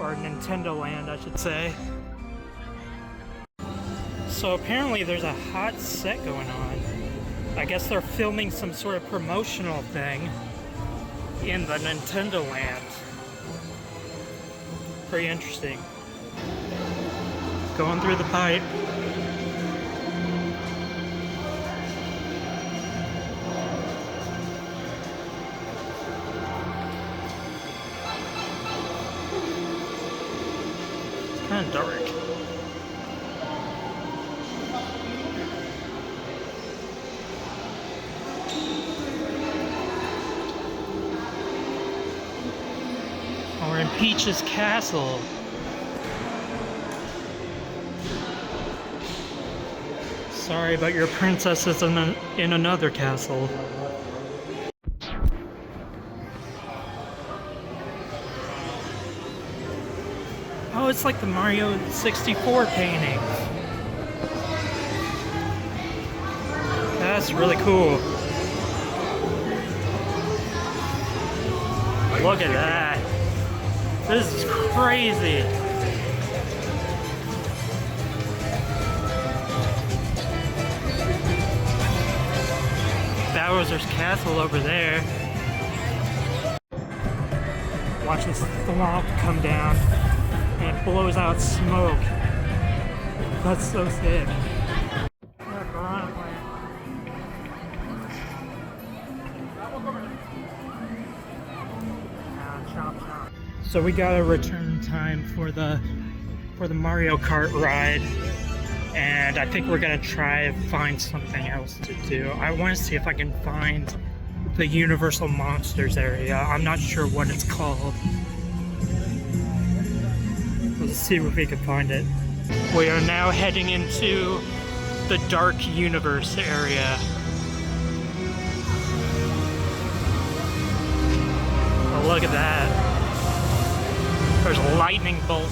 Speaker 2: or Nintendo Land, I should say. So apparently there's a hot set going on. I guess they're filming some sort of promotional thing in the Nintendo Land. Pretty interesting. Going through the pipe. It's kind of dark. We're in Peach's castle. Sorry, but your princess is in another castle. Oh, it's like the Mario 64 painting. That's really cool. Look at that. This is crazy. Bowser's Castle over there. Watch this swamp come down and it blows out smoke. That's so sick. So we got a return time for the Mario Kart ride, and I think we're gonna try and find something else to do. I want to see if I can find the Universal Monsters area. I'm not sure what it's called. Let's see if we can find it. We are now heading into the Dark Universe area. Oh, look at that. There's lightning bolts.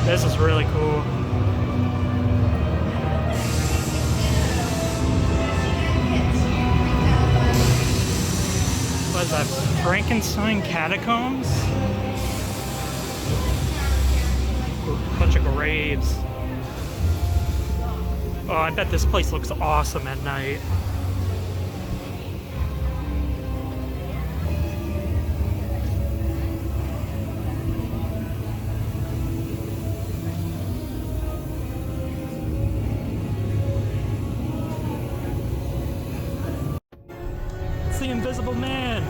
Speaker 2: This is really cool. What is that? Frankenstein Catacombs? A bunch of graves. Oh, I bet this place looks awesome at night. The Invisible Man.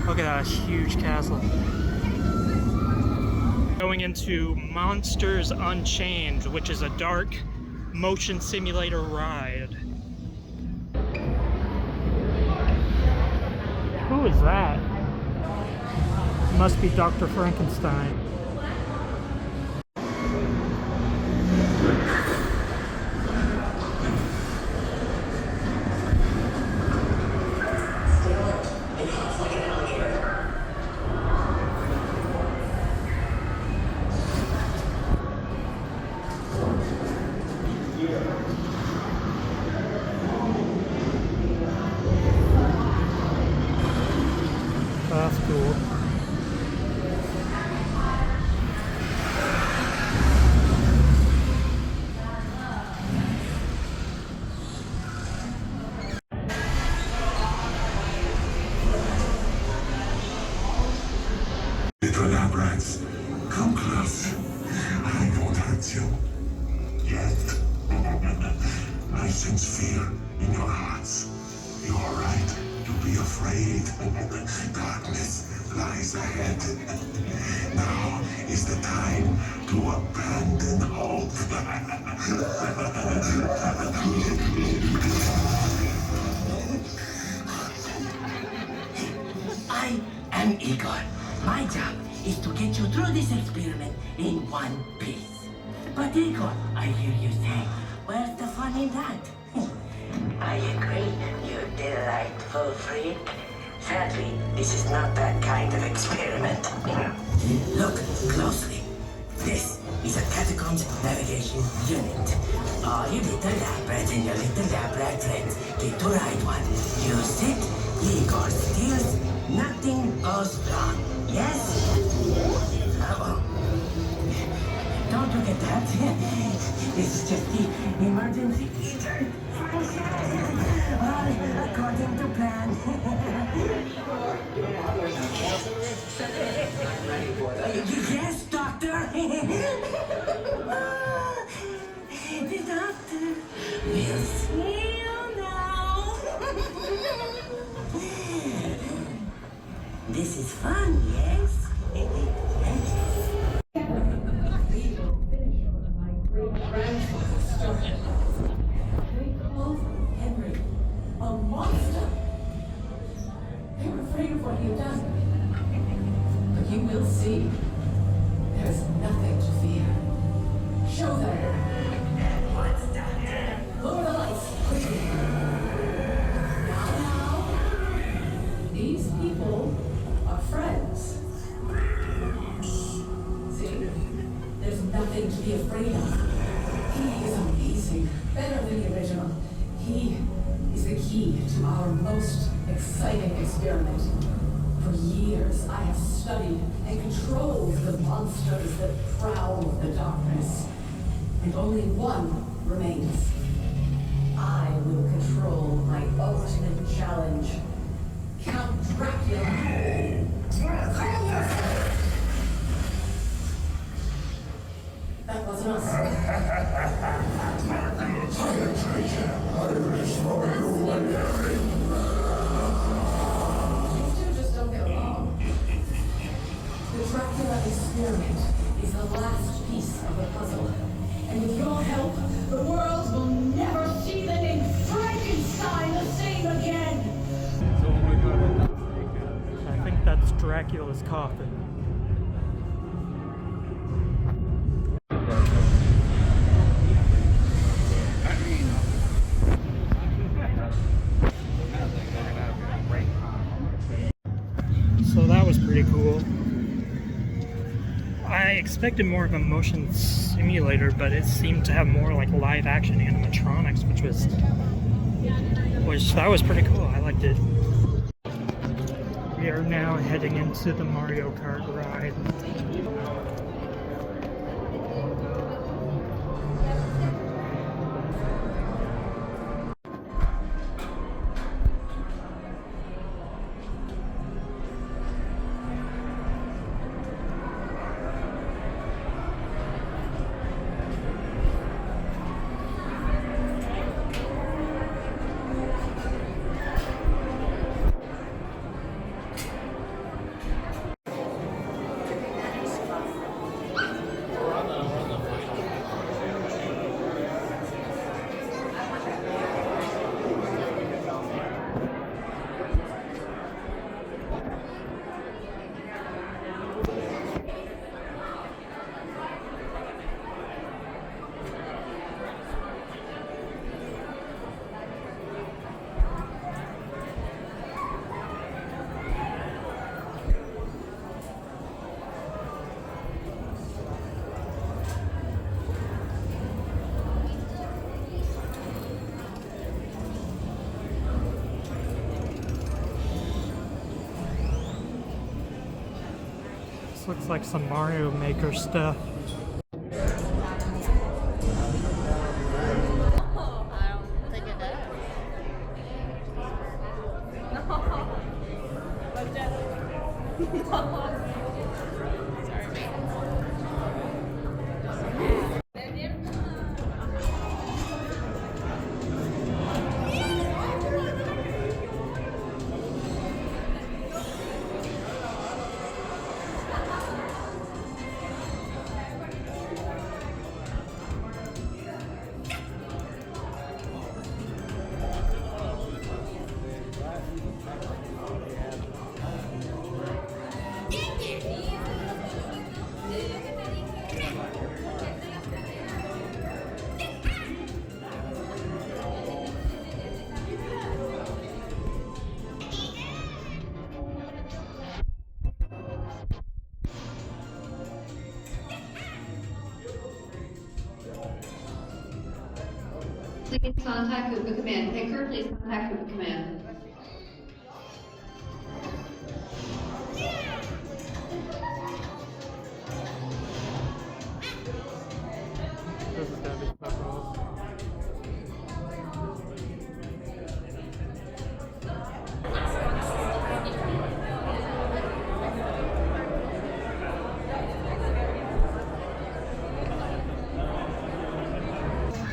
Speaker 2: Look at that huge castle. Going into Monsters Unchained, which is a dark motion simulator ride. Who is that? Must be Dr. Frankenstein. That's cool.
Speaker 6: Little lab rats, come close. I won't hurt you. Yet. I sense fear in your hearts. You are right to be afraid. Darkness lies ahead. Now is the time to abandon hope.
Speaker 11: I am Igor. My job is to get you through this experiment in one piece. But Igor, I hear you say, where's the fun in that? I agree, you delightful freak. Sadly, this is not that kind of experiment. Look closely. This is a Catacombs Navigation Unit. All you little lab rats and your little lab rat friends get to ride one. You sit, Igor steers, nothing goes wrong. Yes? Uh-oh. Don't look at that. This is just the emergency feature. All according to plan. Yes, Doctor. The doctor will see you now. This is fun, yes?
Speaker 12: Henry, a monster. They were afraid of what he'd done. But you will see. There's nothing to fear. Show them. Lower the lights, quickly. Now. There's nothing to be afraid of. He is amazing, better than the original. He is the key to our most exciting experiment. For years, I have studied and controlled the monsters that prowl the darkness. And only one remains. I will control my ultimate challenge. Count Dracula. That wasn't us. These two just don't get along. The Dracula experiment is the last piece of the puzzle. And with your help, the world will never see the name Frankenstein the same again!
Speaker 2: I think that's Dracula's coffin. So that was pretty cool. I expected more of a motion simulator, but it seemed to have more like live action animatronics, which that was pretty cool. I liked it. We are now heading into the Mario Kart ride. Looks like some Mario Maker stuff.
Speaker 13: Please contact Koopa Command. Picker, please contact Koopa Command.
Speaker 2: This is gonna be special.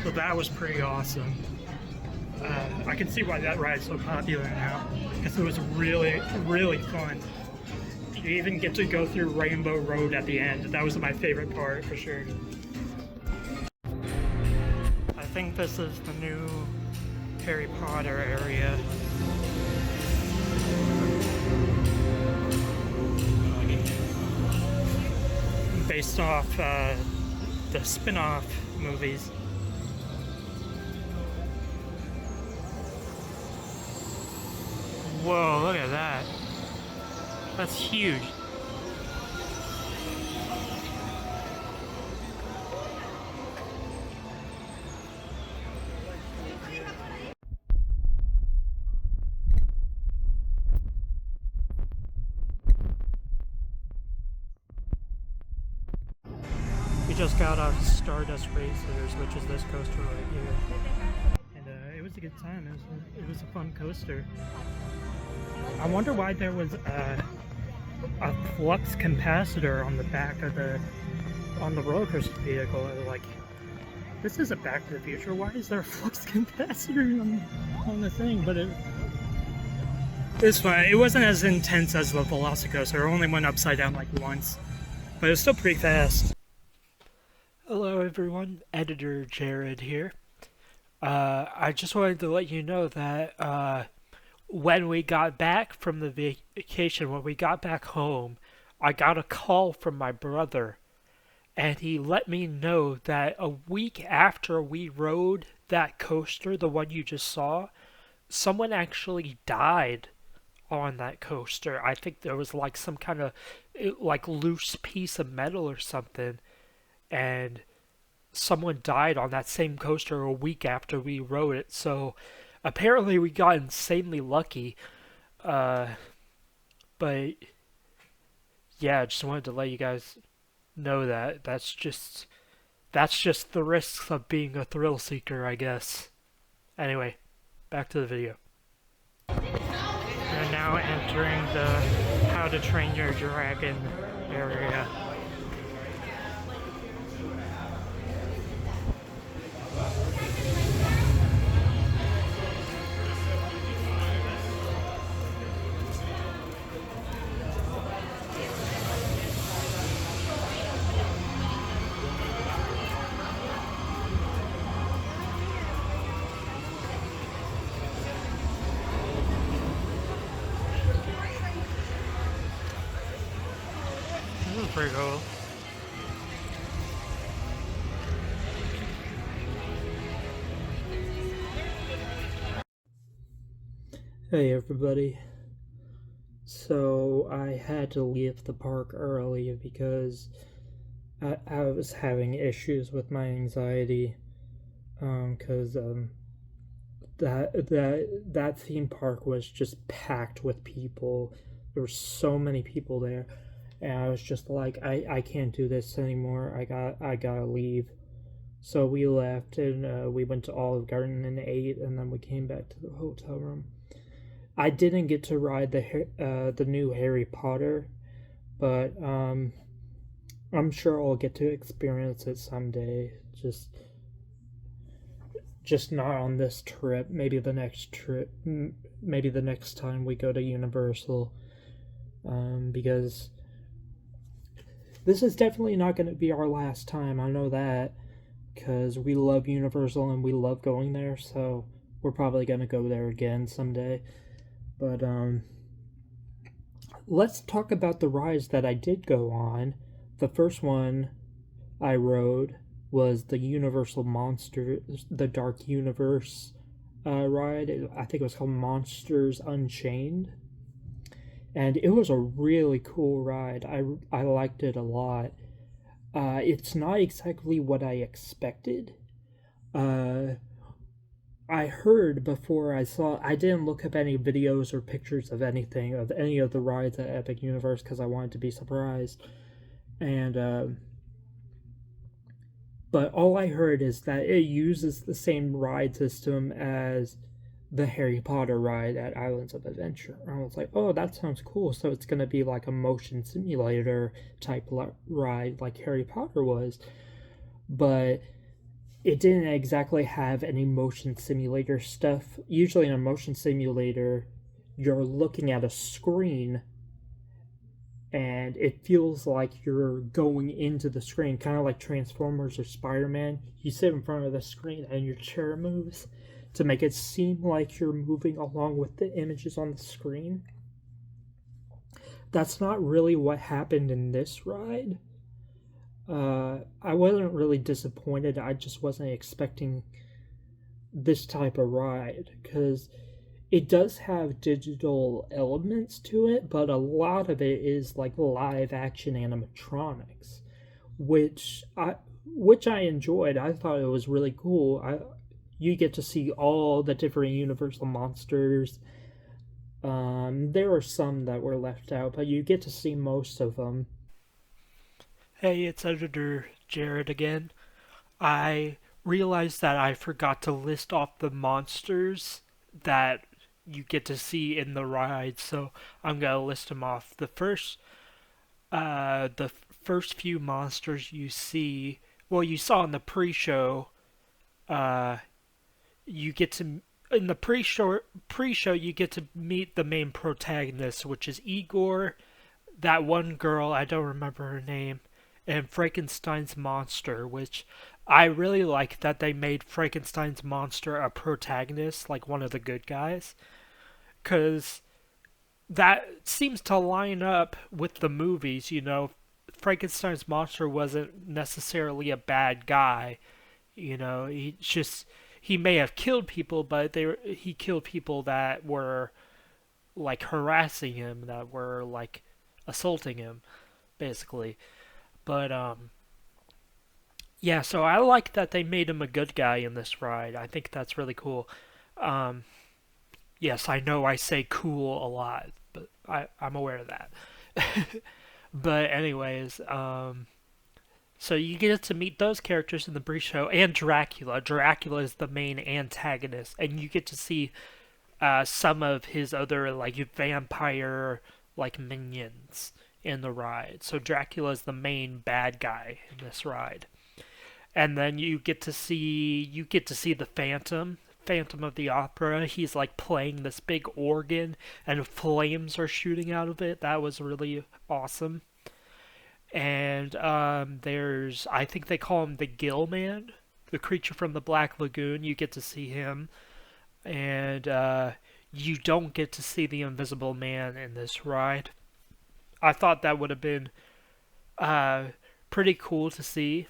Speaker 2: So that was pretty awesome. I can see why that ride's so popular now, because it was really, really fun. You even get to go through Rainbow Road at the end. That was my favorite part for sure. I think this is the new Harry Potter area. Based off the spin-off movies. Whoa, look at that. That's huge. We just got off Stardust Racers, which is this coaster right here. And it was a good time. It was a fun coaster. I wonder why there was a flux capacitor on the back of the roller coaster vehicle. Like, this isn't Back to the Future. Why is there a flux capacitor on the thing? But it's fine. It wasn't as intense as the Velocicoaster. It only went upside down like once, but it was still pretty fast. Hello everyone, Editor Jared here. I just wanted to let you know that when we got back from the vacation, when we got back home, I got a call from my brother, and he let me know that a week after we rode that coaster, the one you just saw, someone actually died on that coaster. I think there was like some kind of like loose piece of metal or something, and someone died on that same coaster a week after we rode it. So apparently we got insanely lucky. But yeah, I just wanted to let you guys know that that's just the risks of being a thrill seeker, I guess. Anyway, back to the video. We're now entering the How to Train Your Dragon area. Pretty cool. Hey everybody. So I had to leave the park early because I was having issues with my anxiety. Because that theme park was just packed with people. There were so many people there. And I was just like, I can't do this anymore. I gotta leave. So we left, and we went to Olive Garden and ate, and then we came back to the hotel room. I didn't get to ride the new Harry Potter, but I'm sure I'll get to experience it someday. Just not on this trip. Maybe the next trip. Maybe the next time we go to Universal. Because this is definitely not going to be our last time, I know that, because we love Universal and we love going there, so we're probably going to go there again someday. But, let's talk about the rides that I did go on. The first one I rode was the Universal Monsters, the Dark Universe ride. I think it was called Monsters Unchained. And it was a really cool ride. I liked it a lot. It's not exactly what I expected. I heard before I didn't look up any videos or pictures of anything, of any of the rides at Epic Universe, because I wanted to be surprised. And, but all I heard is that it uses the same ride system as the Harry Potter ride at Islands of Adventure. I was like, oh, that sounds cool. So it's going to be like a motion simulator type ride like Harry Potter was. But it didn't exactly have any motion simulator stuff. Usually in a motion simulator, you're looking at a screen and it feels like you're going into the screen, kind of like Transformers or Spider-Man. You sit in front of the screen and your chair moves to make it seem like you're moving along with the images on the screen. That's not really what happened in this ride. I wasn't really disappointed. I just wasn't expecting this type of ride, because it does have digital elements to it, but a lot of it is like live action animatronics, which I enjoyed. I thought it was really cool. You get to see all the different Universal monsters. There were some that were left out, but you get to see most of them. Hey, it's Editor Jared again. I realized that I forgot to list off the monsters that you get to see in the ride, so I'm gonna list them off. The first few monsters you see, well, you saw in the pre-show. You get to in the pre-show you get to meet the main protagonist, which is Igor, that one girl, I don't remember her name, and Frankenstein's monster, which I really like that they made Frankenstein's monster a protagonist, like one of the good guys, because that seems to line up with the movies, you know. Frankenstein's monster wasn't necessarily a bad guy, you know. He may have killed people, but he killed people that were like harassing him, that were like assaulting him, basically. But yeah, so I like that they made him a good guy in this ride. I think that's really cool. Yes, I know I say cool a lot, but I'm aware of that. But anyways, so you get to meet those characters in the pre-show, and Dracula. Dracula is the main antagonist, and you get to see some of his other like vampire like minions in the ride. So Dracula is the main bad guy in this ride. And then you get to see the Phantom of the Opera. He's like playing this big organ and flames are shooting out of it. That was really awesome. And I think they call him the Gill Man, the creature from the Black Lagoon. You get to see him. And you don't get to see the Invisible Man in this ride. I thought that would have been pretty cool to see.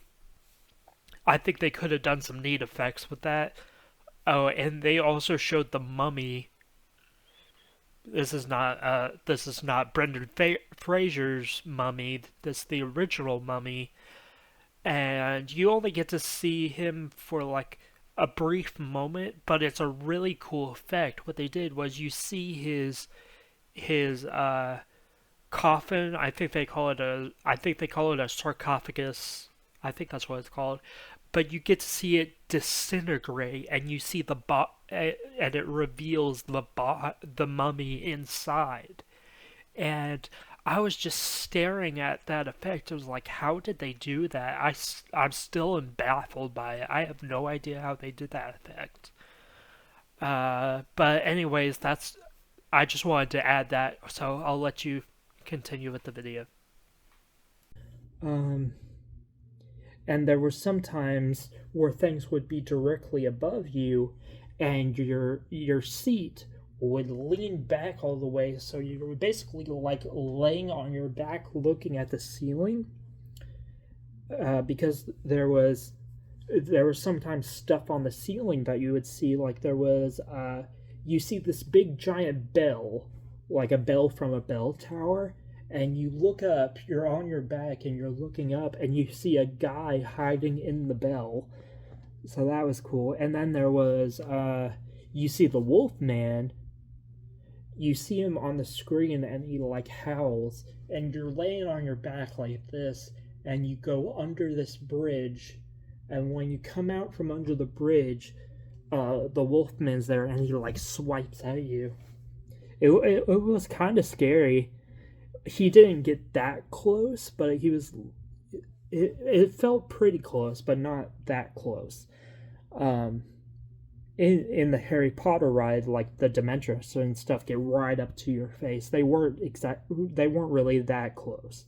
Speaker 2: I think they could have done some neat effects with that. Oh, and they also showed the Mummy. This is not Brendan Fraser's Mummy. This is the original Mummy, and you only get to see him for like a brief moment, but it's a really cool effect. What they did was you see his coffin. I think they call it a sarcophagus. I think that's what it's called. But you get to see it disintegrate, and you see and it reveals the mummy inside. And I was just staring at that effect. I was like, how did they do that? I'm still baffled by it. I have no idea how they did that effect. But anyways, I just wanted to add that, so I'll let you continue with the video.
Speaker 14: And there were some times where things would be directly above you, and your seat would lean back all the way, so you were basically like laying on your back looking at the ceiling, because there was sometimes stuff on the ceiling that you would see, like there was you see this big giant bell, like a bell from a bell tower, and you look up, you're on your back and you're looking up, and you see a guy hiding in the bell. So that was cool. And then there was you see the Wolfman. You see him on the screen and he like howls, and you're laying on your back like this, and you go under this bridge, and when you come out from under the bridge, the Wolfman's there and he like swipes at you. It was kind of scary. He didn't get that close, but it felt pretty close, but not that close. In the Harry Potter ride, like the Dementors and stuff get right up to your face. They weren't really that close.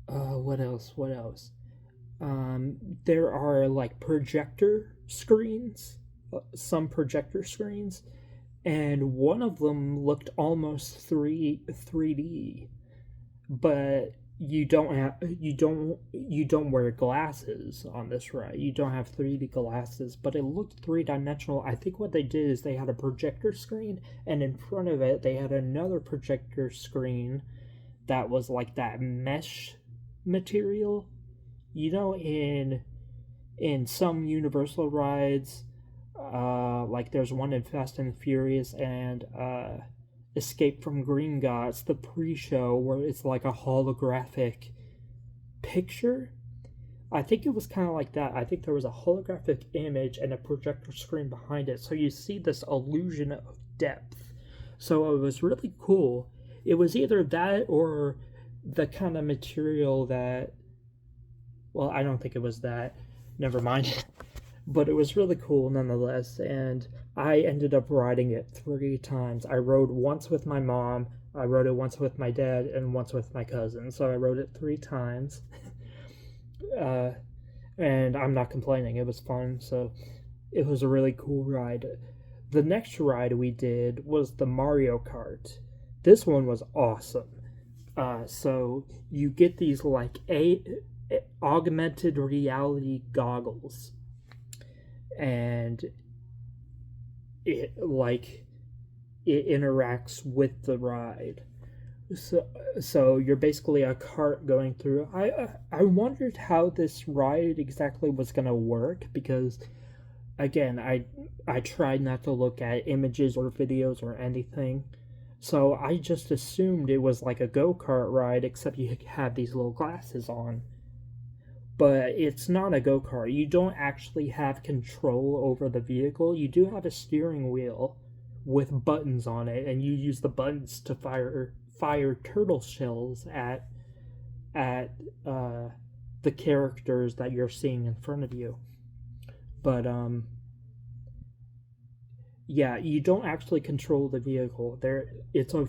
Speaker 14: What else? There are like projector screens, some projector screens, and one of them looked almost 3D, but you don't wear glasses on this ride. You don't have 3D glasses, but it looked three-dimensional. I think what they did is they had a projector screen, and in front of it they had another projector screen that was like that mesh material. You know, in some Universal rides, like there's one in Fast and Furious and Escape from Gringotts, the pre-show, where it's like a holographic picture. I think it was kind of like that. I think there was a holographic image and a projector screen behind it, so you see this illusion of depth. So it was really cool. It was either that or the kind of material that, well, I don't think it was that. Never mind. But it was really cool nonetheless, and I ended up riding it 3 times. I rode once with my mom, I rode it once with my dad, and once with my cousin. So I rode it 3 times. And I'm not complaining. It was fun, so it was a really cool ride. The next ride we did was the Mario Kart. This one was awesome. So you get these like augmented reality goggles, and it interacts with the ride. So you're basically a cart going through. I wondered how this ride exactly was gonna work, because again, I tried not to look at images or videos or anything. So I just assumed it was like a go-kart ride, except you have these little glasses on. But it's not a go-kart. You don't actually have control over the vehicle. You do have a steering wheel with buttons on it, and you use the buttons to fire turtle shells at the characters that you're seeing in front of you. But yeah, you don't actually control the vehicle. It's a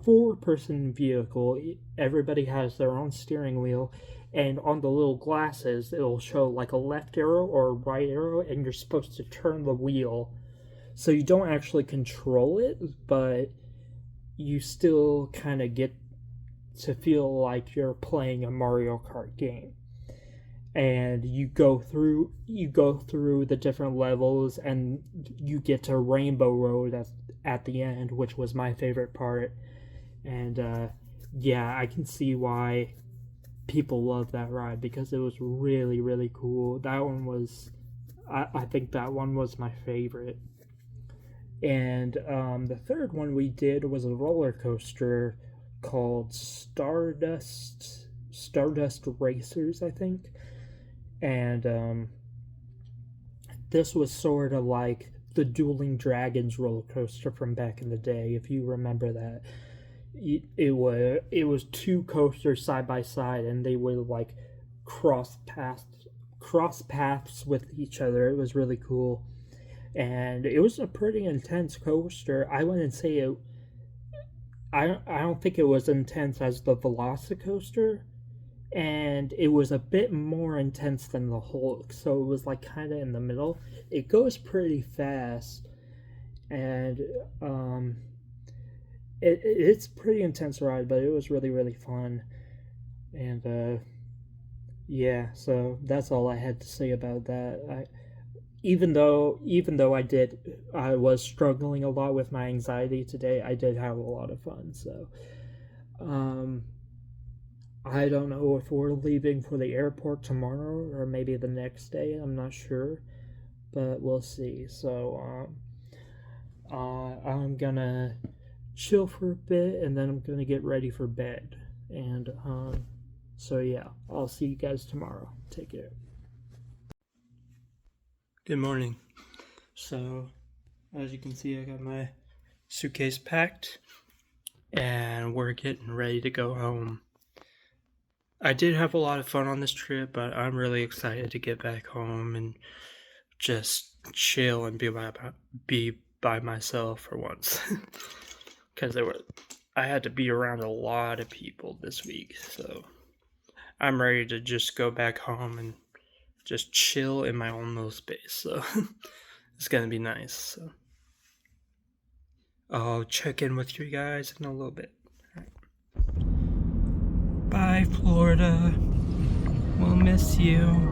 Speaker 14: four-person vehicle. Everybody has their own steering wheel, and on the little glasses, it'll show like a left arrow or a right arrow, and you're supposed to turn the wheel. So you don't actually control it, but you still kind of get to feel like you're playing a Mario Kart game. And you go through the different levels, and you get to Rainbow Road at the end, which was my favorite part. And yeah, I can see why people love that ride, because it was really, really cool. That one was, I think that one was my favorite. And the third one we did was a roller coaster called Stardust Racers, I think. And this was sort of like the Dueling Dragons roller coaster from back in the day, if you remember that. It was 2 coasters side by side, and they would like cross paths with each other. It was really cool, and it was a pretty intense coaster. I wouldn't say it. I don't think it was intense as the Velocicoaster, and it was a bit more intense than the Hulk, so it was like kind of in the middle. It goes pretty fast, and it's pretty intense ride, but it was really, really fun. And yeah, so that's all I had to say about that. Even though I was struggling a lot with my anxiety today, I did have a lot of fun. So I don't know if we're leaving for the airport tomorrow or maybe the next day. I'm not sure, but we'll see. So I'm gonna chill for a bit, and then I'm gonna get ready for bed. And so yeah, I'll see you guys tomorrow. Take care.
Speaker 1: Good morning. So, as you can see, I got my suitcase packed, and we're getting ready to go home. I did have a lot of fun on this trip, but I'm really excited to get back home and just chill and be by myself for once. Because I had to be around a lot of people this week, so I'm ready to just go back home and just chill in my own little space. So it's gonna be nice. So I'll check in with you guys in a little bit. All right. Bye, Florida. We'll miss you.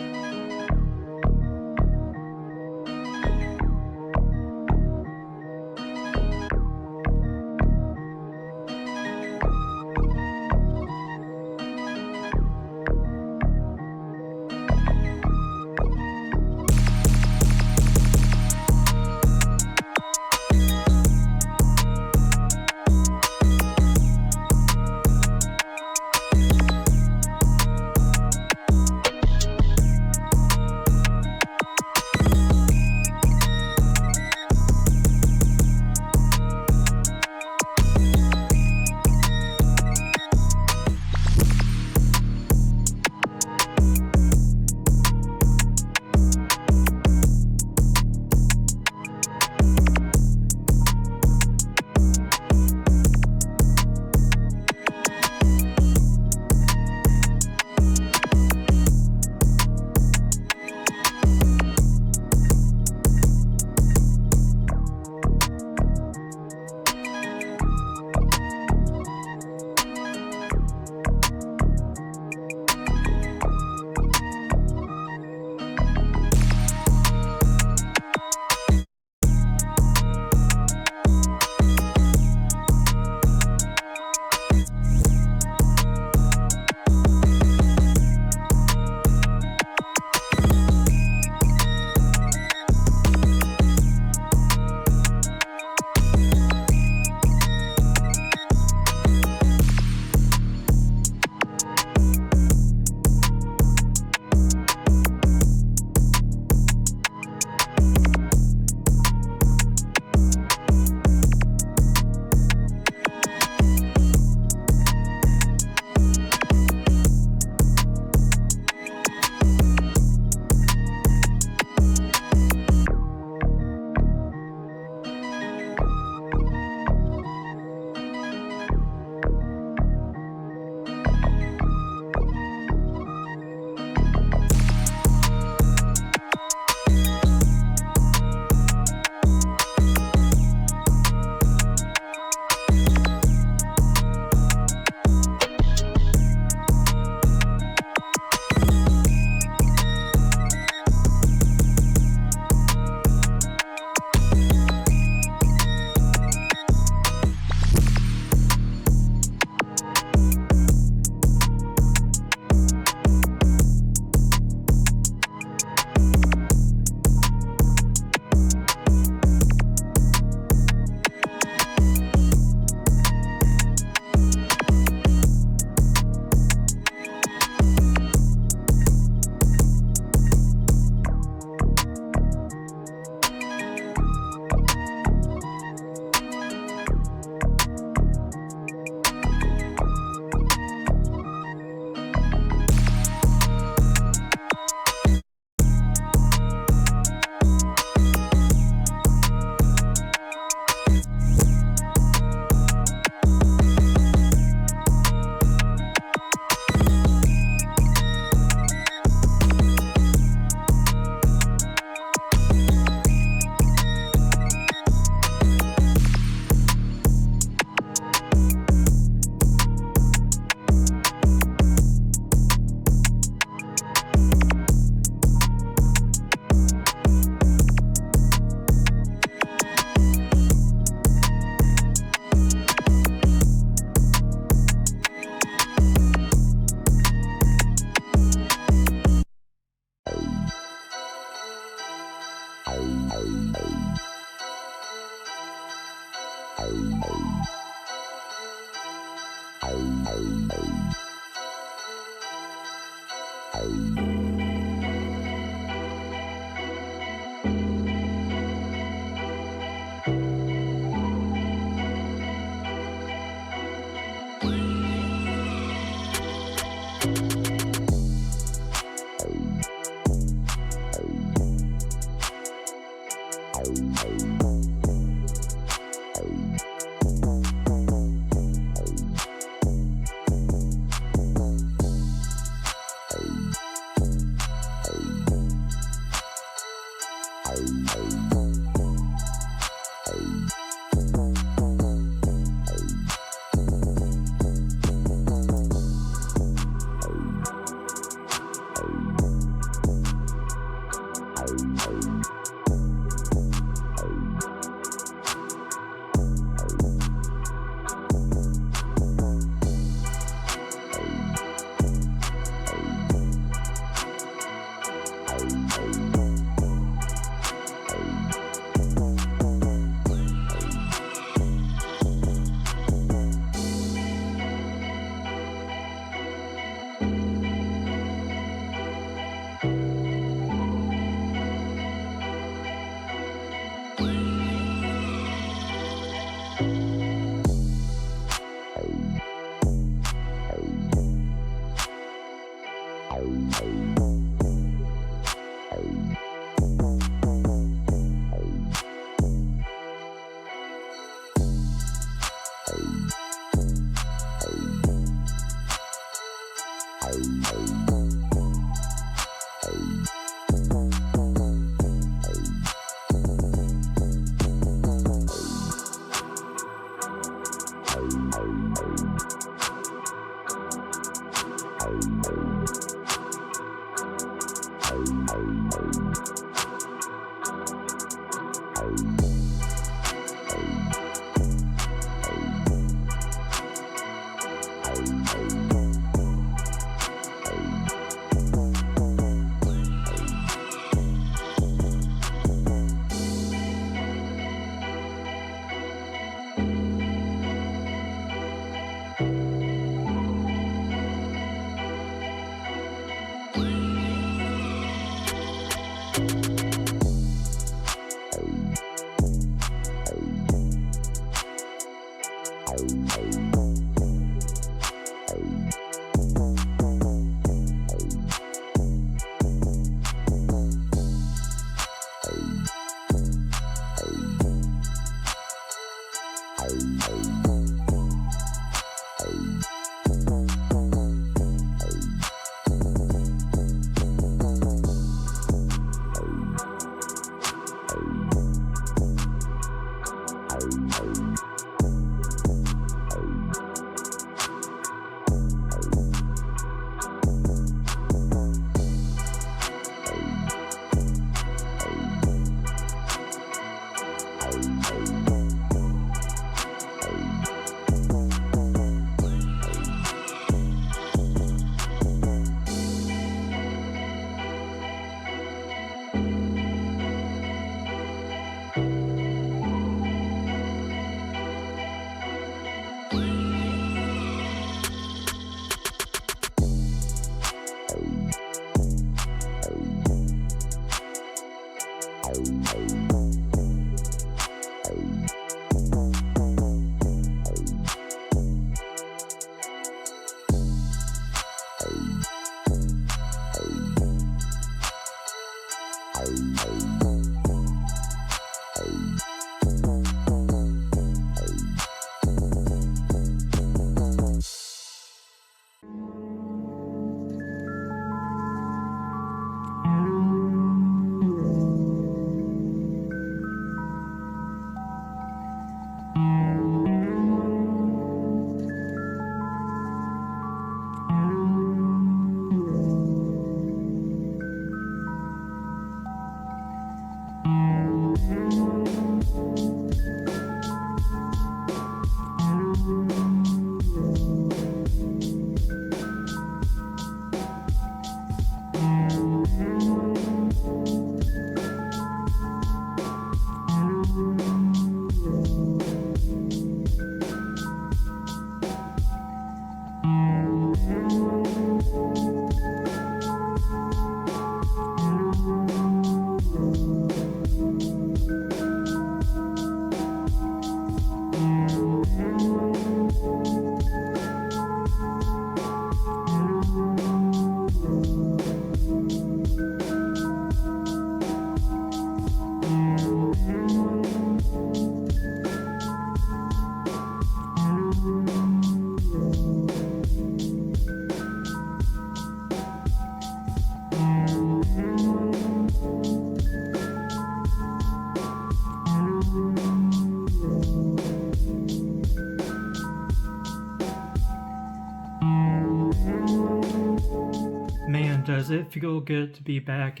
Speaker 2: does it feel good to be back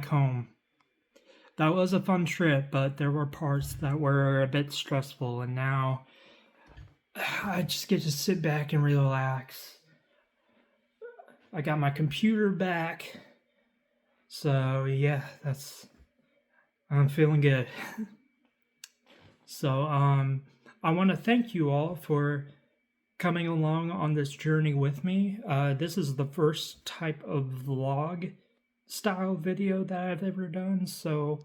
Speaker 2: home. That was a fun trip, but there were parts that were a bit stressful, and now I just get to sit back and relax. I got my computer back, so yeah, I'm feeling good. So I want to thank you all for coming along on this journey with me. This is the first type of vlog style video that I've ever done, so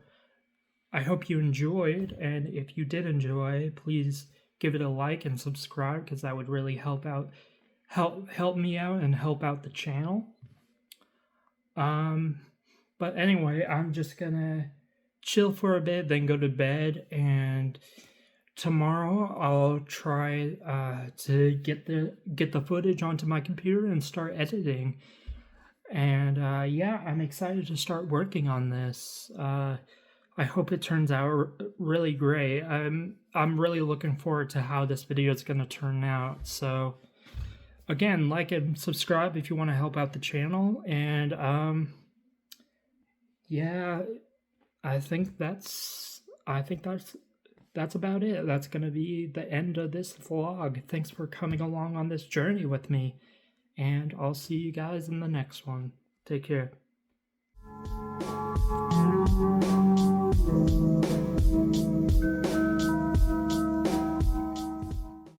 Speaker 2: I hope you enjoyed, and if you did enjoy, please give it a like and subscribe, because that would really help me out and help out the channel. But anyway, I'm just gonna chill for a bit, then go to bed, and tomorrow I'll try to get the footage onto my computer and start editing. And yeah, I'm excited to start working on this. I hope it turns out really great. I'm really looking forward to how this video is going to turn out. So again, like and subscribe if you want to help out the channel. And yeah, I think that's about it. That's going to be the end of this vlog. Thanks for coming along on this journey with me, and I'll see you guys in the next one. Take care.